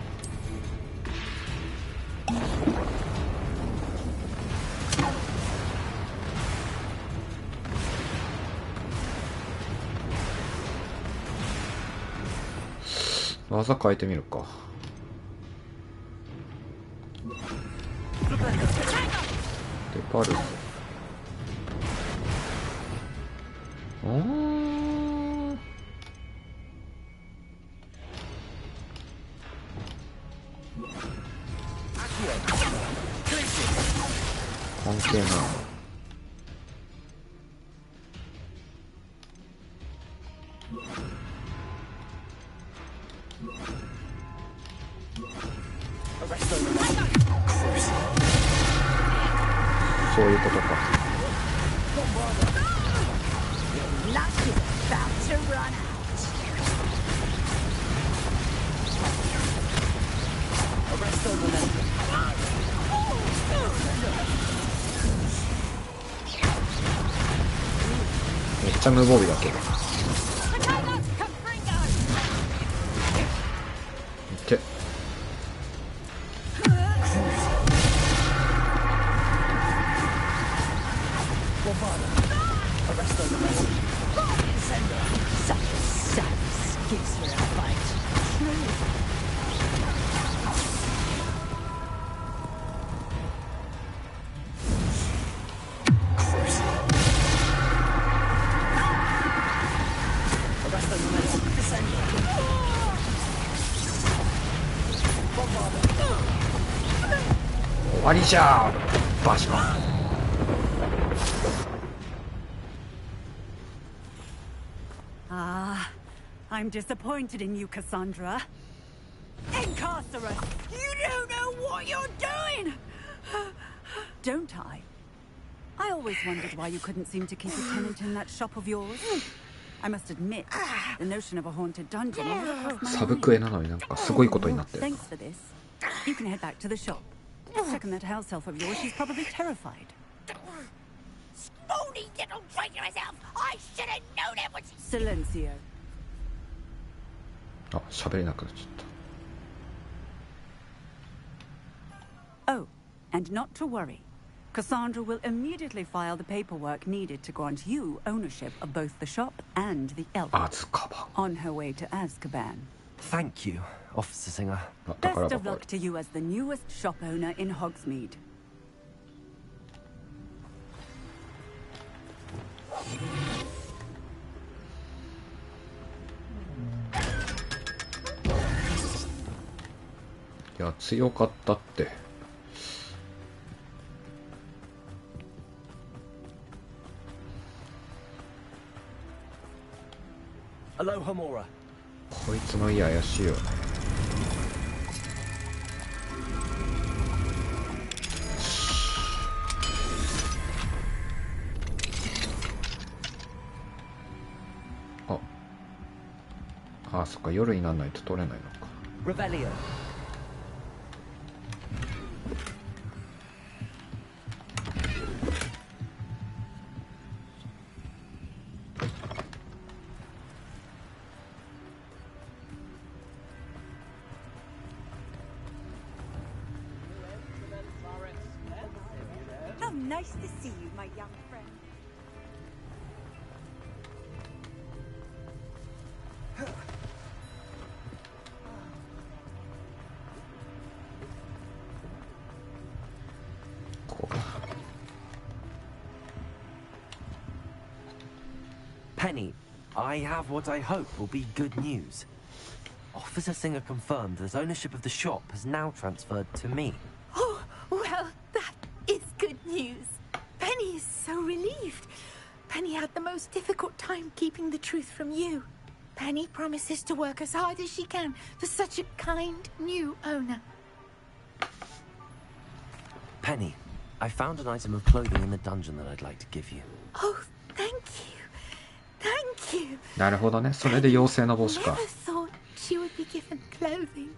と？技変えてみるか。デパルス。関係ない。そういうことか。めっちゃ無防備だけど。いけ。ワニじゃーバシバン。Ah, I'm disappointed in you, Cassandra. Incarcerate! You don't know what you're doing! Don't I? I always wondered why you couldn't seem to keep a tenant in that shop of yours. I must admit, the notion of a haunted dungeon never crossed my サブクエなのになんかすごいことになってる。 Thanks for this. You can head back to the shop. Second that house elf of yours, she's probably terrified. Spoony little traitor herself! I should have known it was... Silencio. あ、喋れなくなっちゃっ Oh, and not to worry. Cassandra will immediately file the paperwork needed to grant you ownership of both the shop and the elf. Azkaban. On her way to Azkaban. Thank you, Officer Singer. Best of luck to you as the newest shop owner in Hogsmeade. いや、強かったって。Aloha Mora. こいつの家怪しいよね。あ、そっか、夜にならないと取れないのか。Revelio. Oh, nice to see you, my young friend. Penny, I have what I hope will be good news. Officer Singer confirmed that ownership of the shop has now transferred to me. Oh, well, that is good news. Penny is so relieved. Penny had the most difficult time keeping the truth from you. Penny promises to work as hard as she can for such a kind new owner. Penny, I found an item of clothing in the dungeon that I'd like to give you. Oh, thank you. Thank you. なるほどね。それで妖精の帽子か。 Never thought she would be given clothing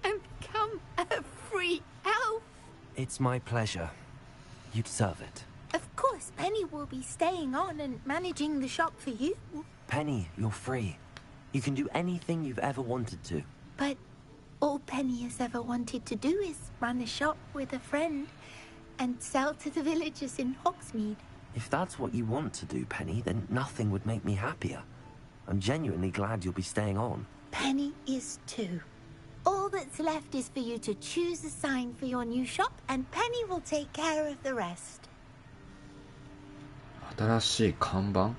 and become a free elf. It's my pleasure. You deserve it. Of course, Penny will be staying on and managing the shop for you. Penny, you're free. You can do anything you've ever wanted to. But all Penny has ever wanted to do is run a shop with a friend and sell to the villagers in Hogsmeade. If that's what you want to do, Penny, then nothing would make me happier. I'm genuinely glad you'll be staying on. Penny is too. All that's left is for you to choose a sign for your new shop, and Penny will take care of the rest. 新しい看板？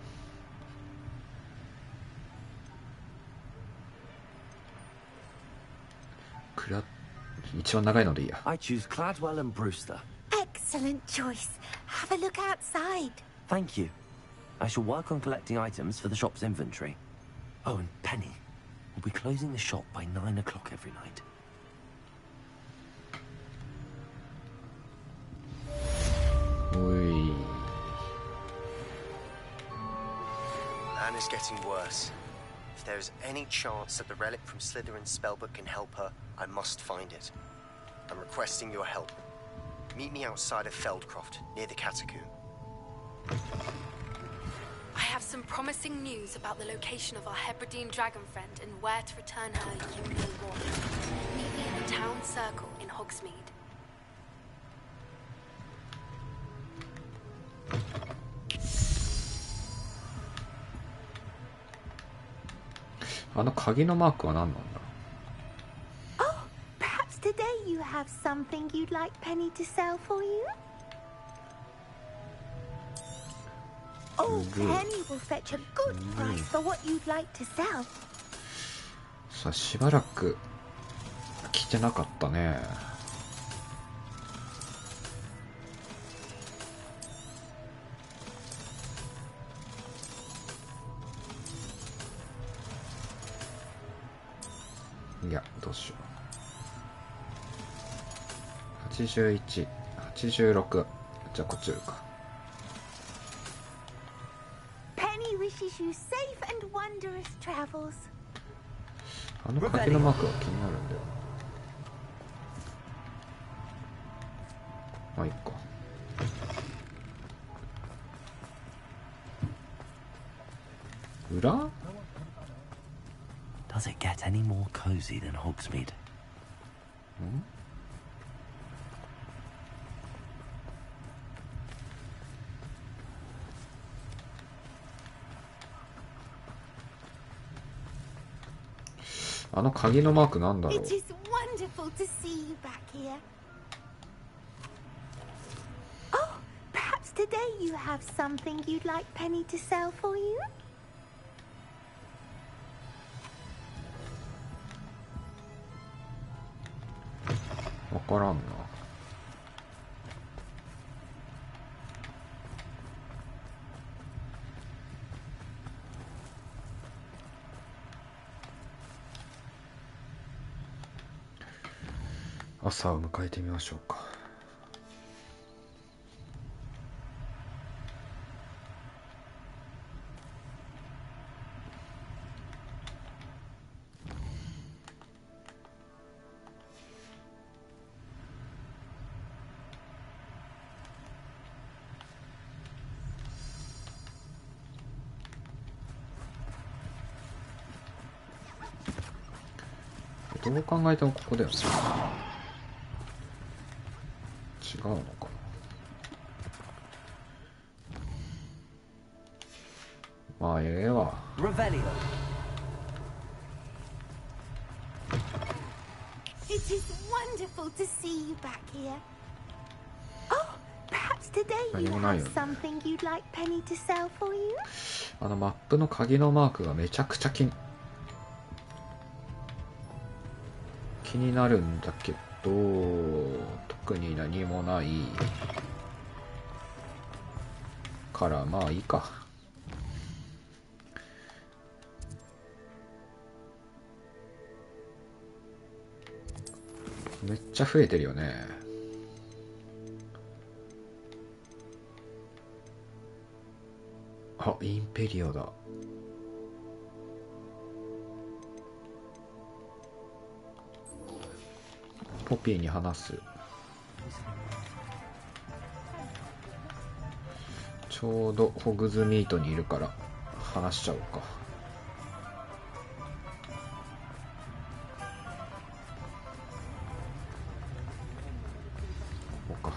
一番長いのでいいや。 I choose Cladwell and Brewster. Excellent choice. Have a look outside. Thank you. I shall work on collecting items for the shop's inventory. Oh, and Penny, we'll be closing the shop by 9 o'clock every night. Oi. Anne is getting worse. If there is any chance that the relic from Slytherin's spellbook can help her, I must find it. I'm requesting your help. Meet me outside of Feldcroft, near the Catacomb. I have some promising news about the location of our Hebridean dragon friend and where to return her you may want. Meet me in the town circle in Hogsmeade. Oh, perhaps today you have something you'd like Penny to sell for you? Oh, Penny will fetch a good price for what you'd like to sell. さあ、しばらく来てなかったね。いや、どうしよう。81、86。じゃあこっち売るか。Penny wishes you safe and wondrous travels. あの鍵のマークが気になるんだよ。まあいいか。裏？ Does it get any more cozy than Hogsmeade? あの鍵のマークなんだろう。 It is wonderful to see you back here. Oh, perhaps today you have something you'd like Penny to sell for you? わからんな。朝を迎えてみましょうか。どう考えてもここだよね。違うのかな。まあええわ。It is wonderful to see you back here. Oh, perhaps today you have something you'd like Penny to sell for you? あのマップの鍵のマークがめちゃくちゃ気になるんだけど、特に何もないからまあいいか。めっちゃ増えてるよね。あ、インペリオだ。ポピーに話す。ちょうどホグズミートにいるから話しちゃおうか。こうか。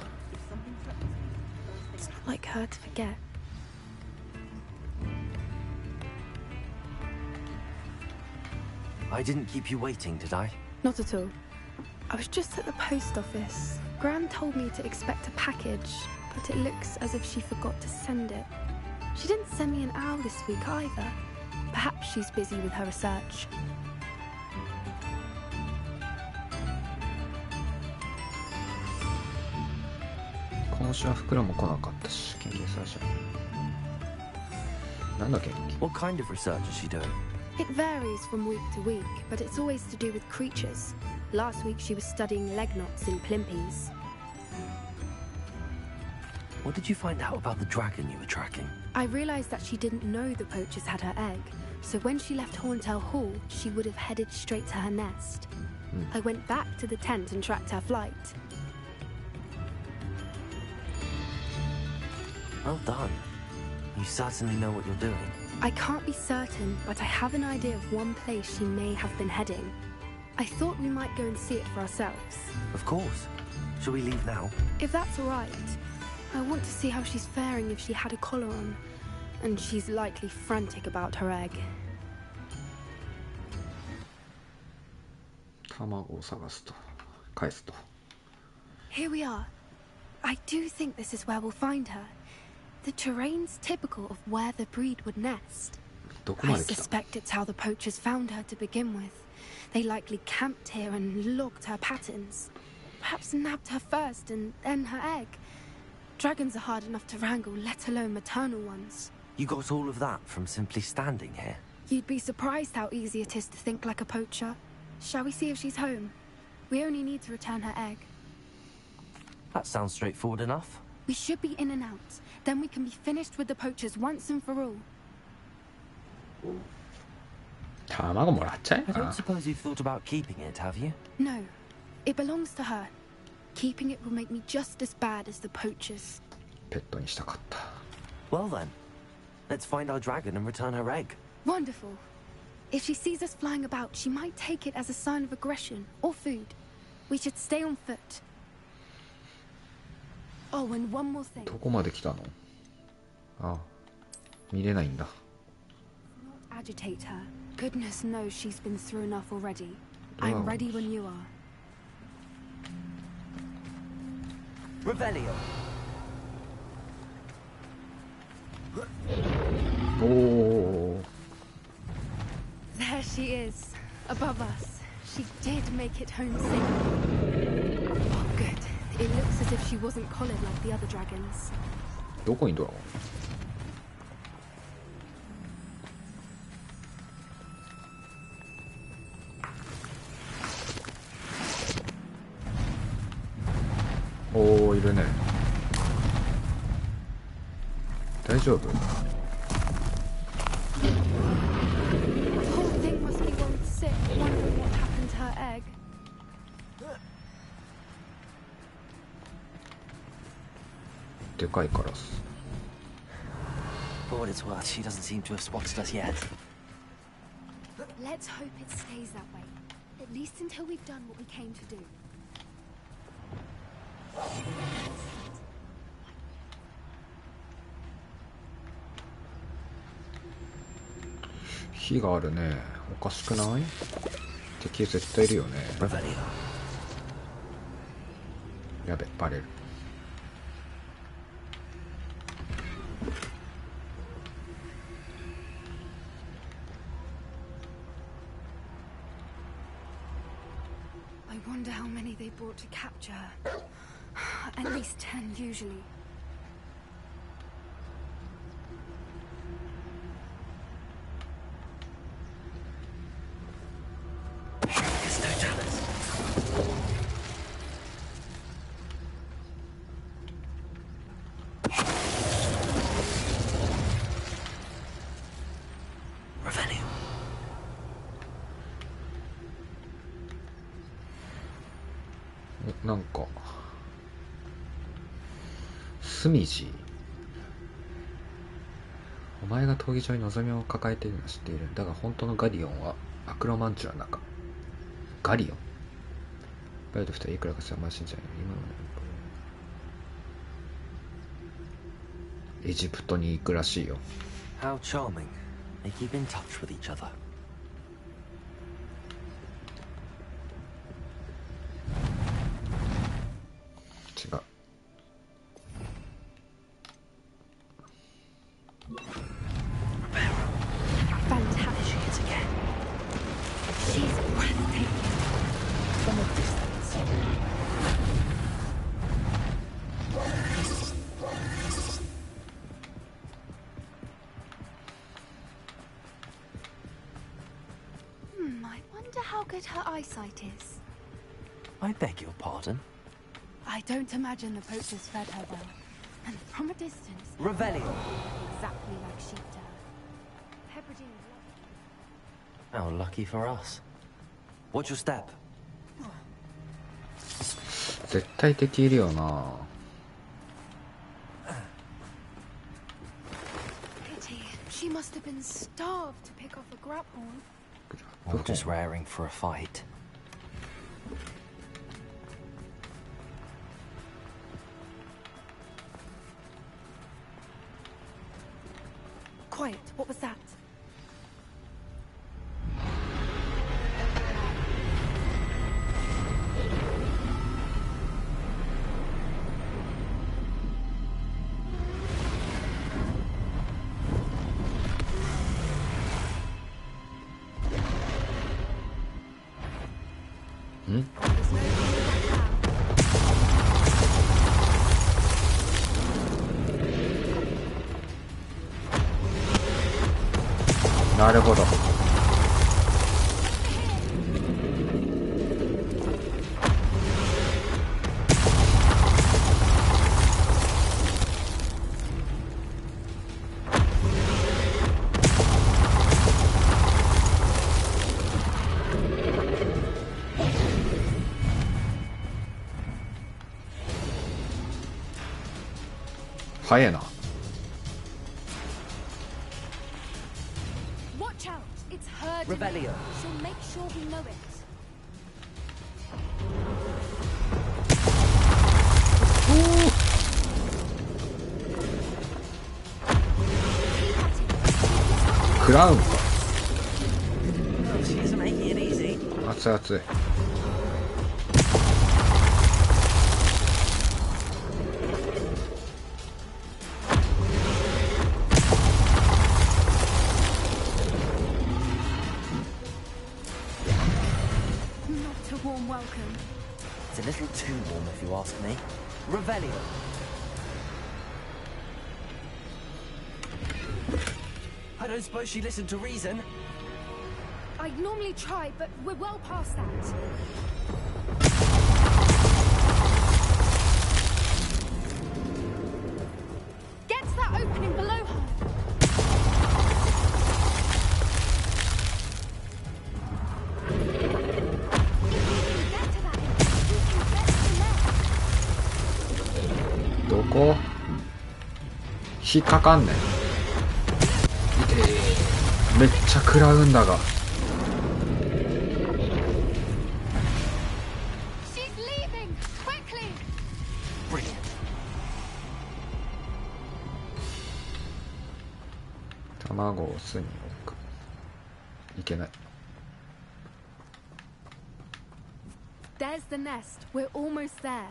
It's not like her to forget. I didn't keep you waiting, did I? Not at all. I was just at the post office. Gran told me to expect a package, but it looks as if she forgot to send it. She didn't send me an owl this week either. Perhaps she's busy with her research. What kind of research is she doing? It varies from week to week, but it's always to do with creatures. Last week she was studying leg knots in Plimpes. What did you find out about the dragon you were tracking? I realized that she didn't know the poachers had her egg, so when she left Horntail Hall, she would have headed straight to her nest. I went back to the tent and tracked her flight. Well done. You certainly know what you're doing. I can't be certain, but I have an idea of one place she may have been heading. I thought we might go and see it for ourselves. Of course. Shall we leave now? If that's all right. I want to see how she's faring if she had a collar on. And she's likely frantic about her egg. 卵を探すと返すと。 Here we are. I do think this is where we'll find her. The terrain's typical of where the breed would nest. I suspect it's how the poachers found her to begin with. They likely camped here and logged her patterns. Perhaps nabbed her first and then her egg. Dragons are hard enough to wrangle, let alone maternal ones. You got all of that from simply standing here? You'd be surprised how easy it is to think like a poacher. Shall we see if she's home? We only need to return her egg. That sounds straightforward enough. We should be in and out. Then we can be finished with the poachers once and for all. 卵もらっちゃえ I な don't suppose you've thought about keeping it, have you? No, it belongs to her. Keeping it will make me just as bad as the poachers. ペットにしたかった Well then, let's find our dragon and return her egg. Wonderful. If she sees us flying about, she might take it as a sign of aggression or food. We should stay on foot. Oh, and one more thing. どこまで来たのあ、見れないんだ Agitate her. Goodness knows she's been through enough already. I'm ready when you are. Revelio. Oh. There she is, above us. She did make it home safe. Oh, good. It looks as if she wasn't collared like the other dragons. どこにドラゴンおー、いるね。大丈夫 The whole thing must be worried sick, wondering what happened to her egg. でかいカラス For what it's worth, she doesn't seem to have spotted us yet. Let's hope it stays that way. At least until we've done what we came to do. 火があるね。おかしくない？敵絶対いるよね。やべ、バレる。I wonder how many they brought to capture her. At least 10 usually.お、なんかスミジー、お前が闘技場に望みを抱えているのは知っている。だが本当のガリオンはアクロマンチュラの中。ガリオンバイト2人いくらかさましいんじゃないの。今のエジプトに行くらしいよ。 How charming. They keep in touch with each other. 違う。 Fantastic. She's breathtaking. From a distance. I wonder how good her eyesight is. I beg your pardon? I don't imagine the poachers fed her well. And from a distance... Revelio. Exactly like sheep to her. Hebridean... How lucky for us. Watch your step. 絶対敵いるよな。 Pity. She must have been starved to pick off a grapple. Or just raring for a fight. Quiet. What was that? Hmm? なるほど。早えな。 Watch out! It's her Rebellion. She'll make sure we know it. クラウンか。 She's making it easy. 熱い熱い。 Not a warm welcome. It's a little too warm, if you ask me. Revelio. I don't suppose she listened to reason. I'd normally try, but we're well past that. Get to that opening below her. Get to that. We can get to the left. どこ？引っかかんねん。めっちゃ食らうんだが。 She's leaving! Quickly! Brilliant. 卵を巣に置く。いけない。 There's the nest. We're almost there.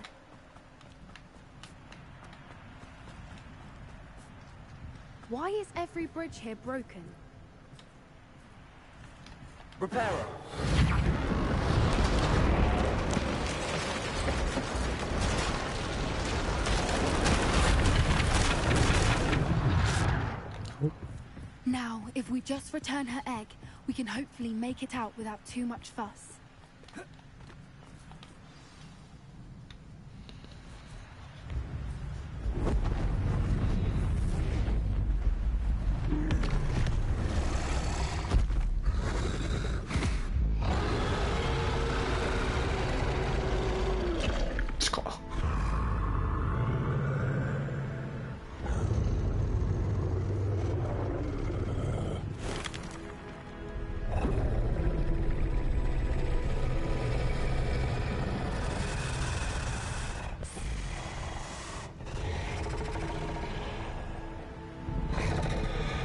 Why is every bridge here broken? Reparo. Now, if we just return her egg, we can hopefully make it out without too much fuss.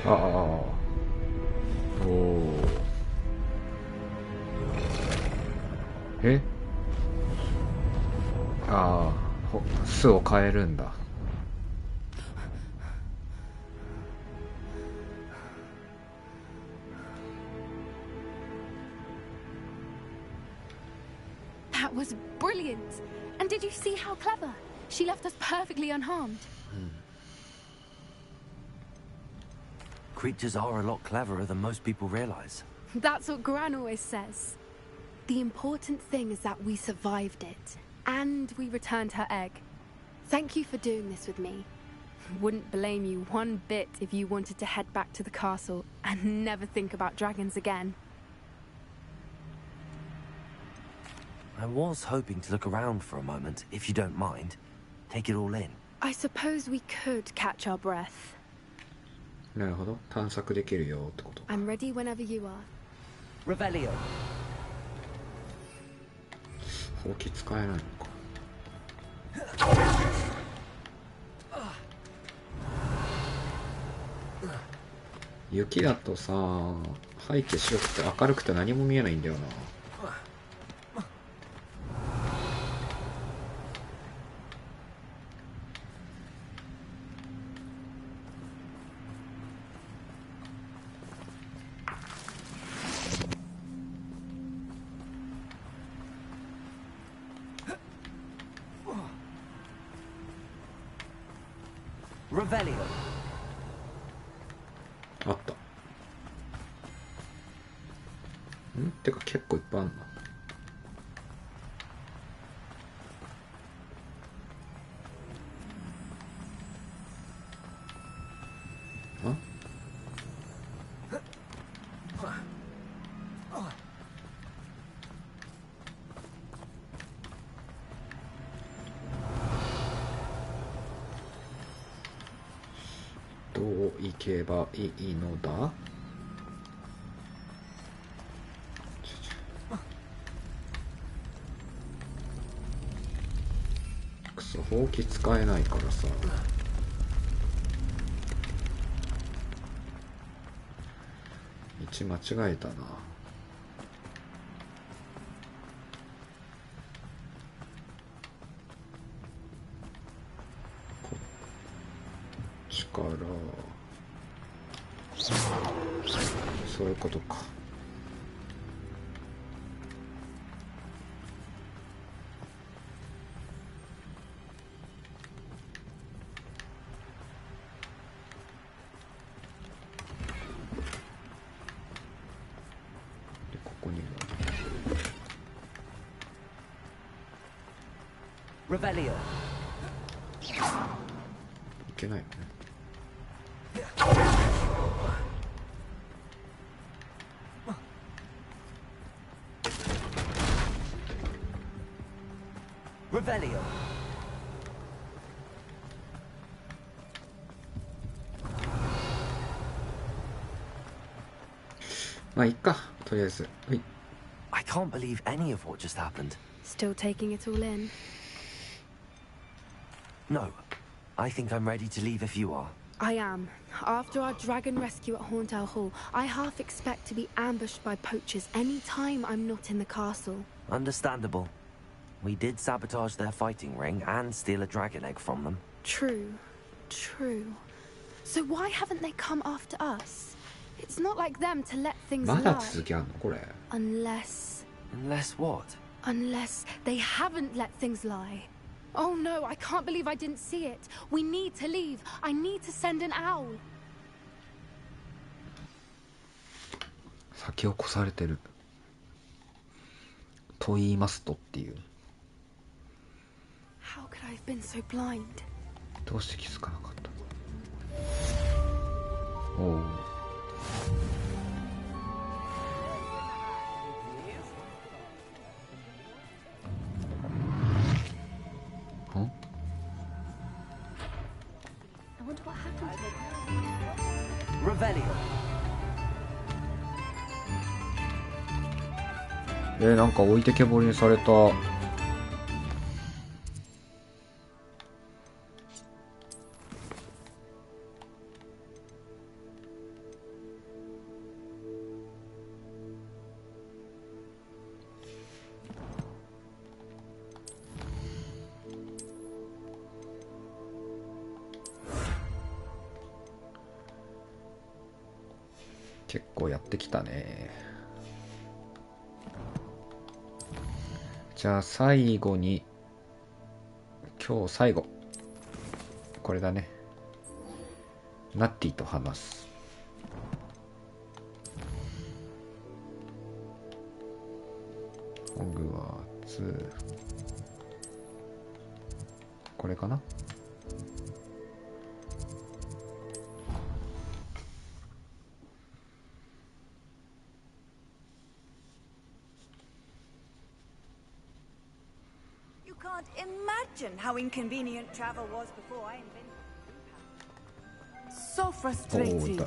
ああ、おお。え？ああ、巣を変えるんだ。 That was brilliant! And did you see how clever? She left us perfectly unharmed. Creatures are a lot cleverer than most people realize. That's what Gran always says. The important thing is that we survived it. And we returned her egg. Thank you for doing this with me. Wouldn't blame you one bit if you wanted to head back to the castle and never think about dragons again. I was hoping to look around for a moment, if you don't mind. Take it all in. I suppose we could catch our breath. なるほど、探索できるよってこと。 I'm ready whenever you are. Revelio. ほうき使えないのか。雪だとさ、背景白くて明るくて何も見えないんだよな。 Revelio. あった。ん？てか結構いっぱいあんな。あ？行けばいいのだ。くそ、ほうき使えないからさ。道間違えたな。こっちからそういうことか。でここにもRevelio. いけないよね。Revelio. まあいいか、とりあえず。はい。I can't believe any of what just happened. Still taking it all in? No. I think I'm ready to leave if you are. I am. After our dragon rescue at Hauntowl Hall, I half expect to be ambushed by poachers any time I'm not in the castle. Understandable. We did sabotage their fighting ring and steal a dragon egg from them. True. True. So why haven't they come after us? It's not like them to let things まだ lie. 続きあんのこれ。 Unless what? Unless they haven't let things lie. Oh no, I can't believe I didn't see it. We need to leave. I need to send an owl. 先を越されてる。と言いますとっていう。How could I have been so blind? どうして気づかなかったの。おう。I wonder what happened. Revelio. なんか置いてけぼりにされた。結構やってきたね。じゃあ最後に、今日最後これだね。ナッティと話す。ホグワーツ、これかな。You can't imagine how inconvenient travel was before I invented. So frustrating.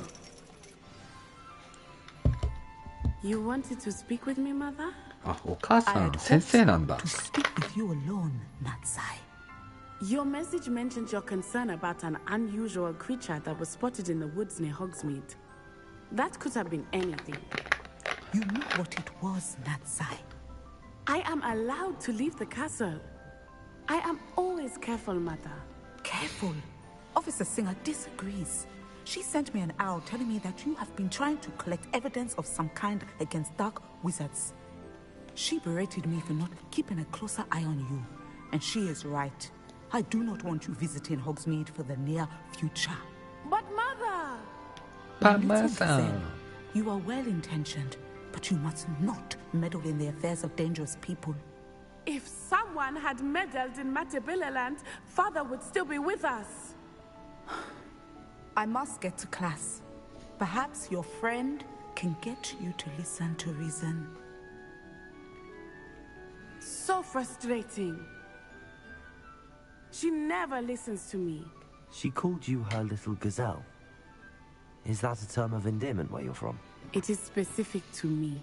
You wanted to speak with me, Mother? あ、お母さん先生なんだ。 With you alone, Natsai. Your message mentioned your concern about an unusual creature that was spotted in the woods near Hogsmeade. That could have been anything. You know what it was, Natsai. I am allowed to leave the castle. I am always careful, Mother. Careful. Officer Singer disagrees. She sent me an owl telling me that you have been trying to collect evidence of some kind against dark wizards. She berated me for not keeping a closer eye on you. And she is right. I do not want you visiting Hogsmeade for the near future. But Mother! Mama-san. You are well-intentioned, but you must not meddle in the affairs of dangerous people. If someone had meddled in Matabillaland, Father would still be with us. I must get to class. Perhaps your friend can get you to listen to reason. So frustrating. She never listens to me. She called you her little gazelle. Is that a term of endearment where you're from? It is specific to me.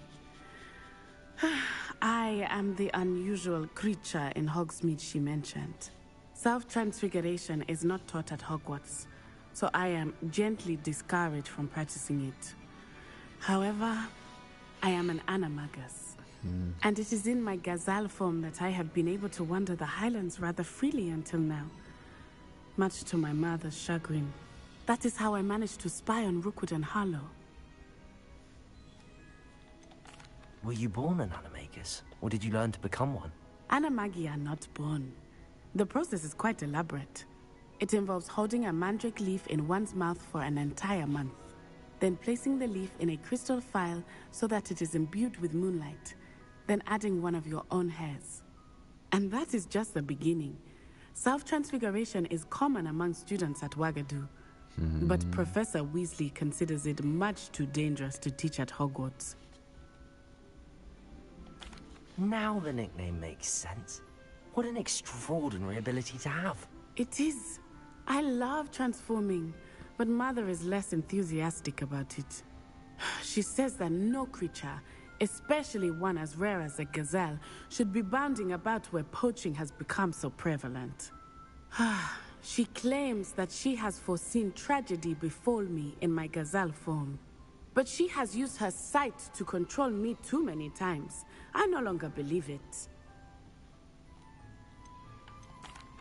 I am the unusual creature in Hogsmeade she mentioned. Self-transfiguration is not taught at Hogwarts, so I am gently discouraged from practicing it. However, I am an animagus, and it is in my gazelle form that I have been able to wander the Highlands rather freely until now, much to my mother's chagrin. That is how I managed to spy on Rookwood and Harlow. Were you born an animagus, or did you learn to become one? Animagi are not born. The process is quite elaborate. It involves holding a mandrake leaf in one's mouth for an entire month, then placing the leaf in a crystal phial so that it is imbued with moonlight, then adding one of your own hairs. And that is just the beginning. Self-transfiguration is common among students at Wagadu, but Professor Weasley considers it much too dangerous to teach at Hogwarts. Now the nickname makes sense. What an extraordinary ability to have. It is. I love transforming, but Mother is less enthusiastic about it. She says that no creature, especially one as rare as a gazelle, should be bounding about where poaching has become so prevalent. She claims that she has foreseen tragedy befall me in my gazelle form. But she has used her sight to control me too many times. I no longer believe it.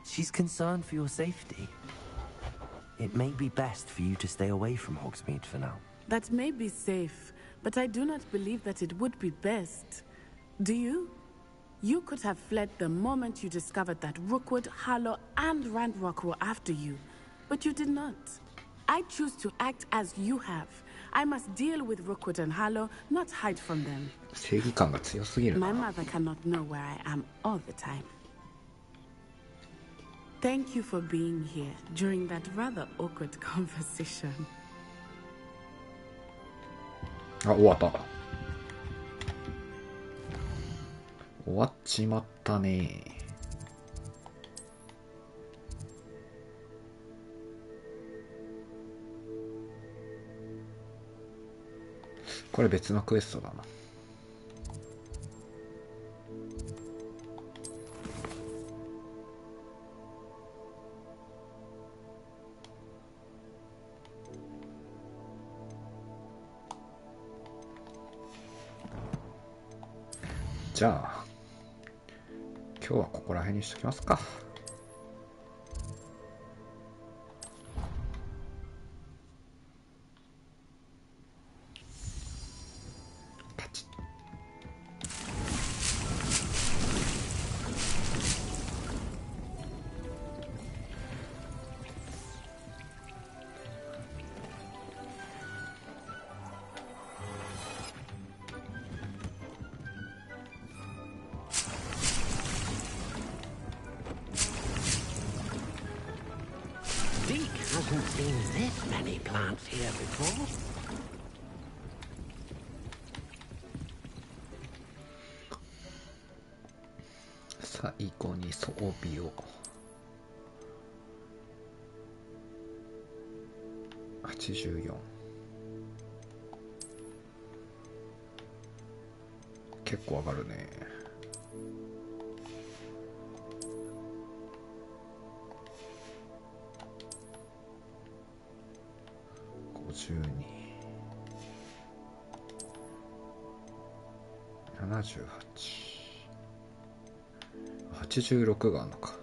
She's concerned for your safety. It may be best for you to stay away from Hogsmeade for now. That may be safe, but I do not believe that it would be best. Do you? You could have fled the moment you discovered that Rookwood, Harlow, and Ranrock were after you, but you did not. I choose to act as you have. I must deal with Rookwood and Harlow, not hide from them. My mother cannot know where I am all the time. Thank you for being here during that rather awkward conversation. あ、終わった。終わっちまったね。これ別のクエストだな。じゃあ今日はここら辺にしときますか。Hasn't seen this many plants here before. 最後に装備を84結構上がるね。86があるのか。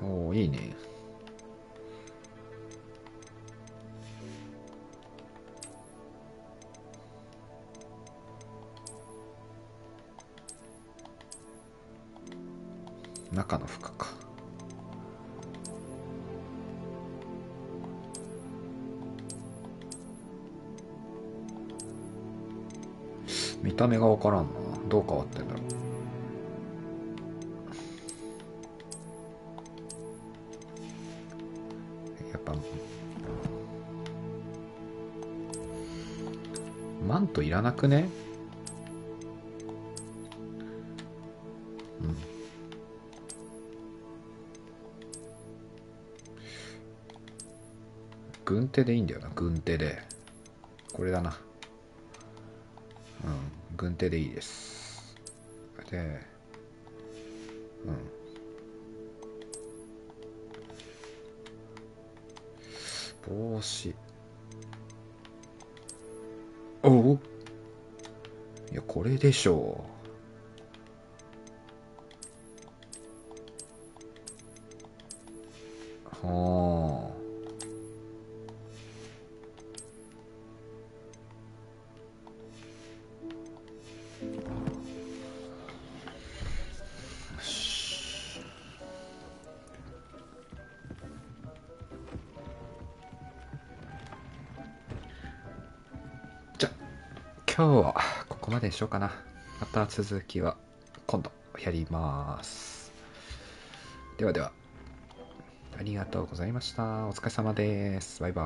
おお、いいね。中の服か。見た目がわからんな。どう変わってんだろう。やっぱマントいらなくね？うん。軍手でいいんだよな、軍手で。これだな。うん、軍手でいいです。で、うん。帽子。おう。いや、これでしょう。はあ。今日はここまでにしようかな。また続きは今度やります。ではでは、ありがとうございました。お疲れ様です。バイバイ。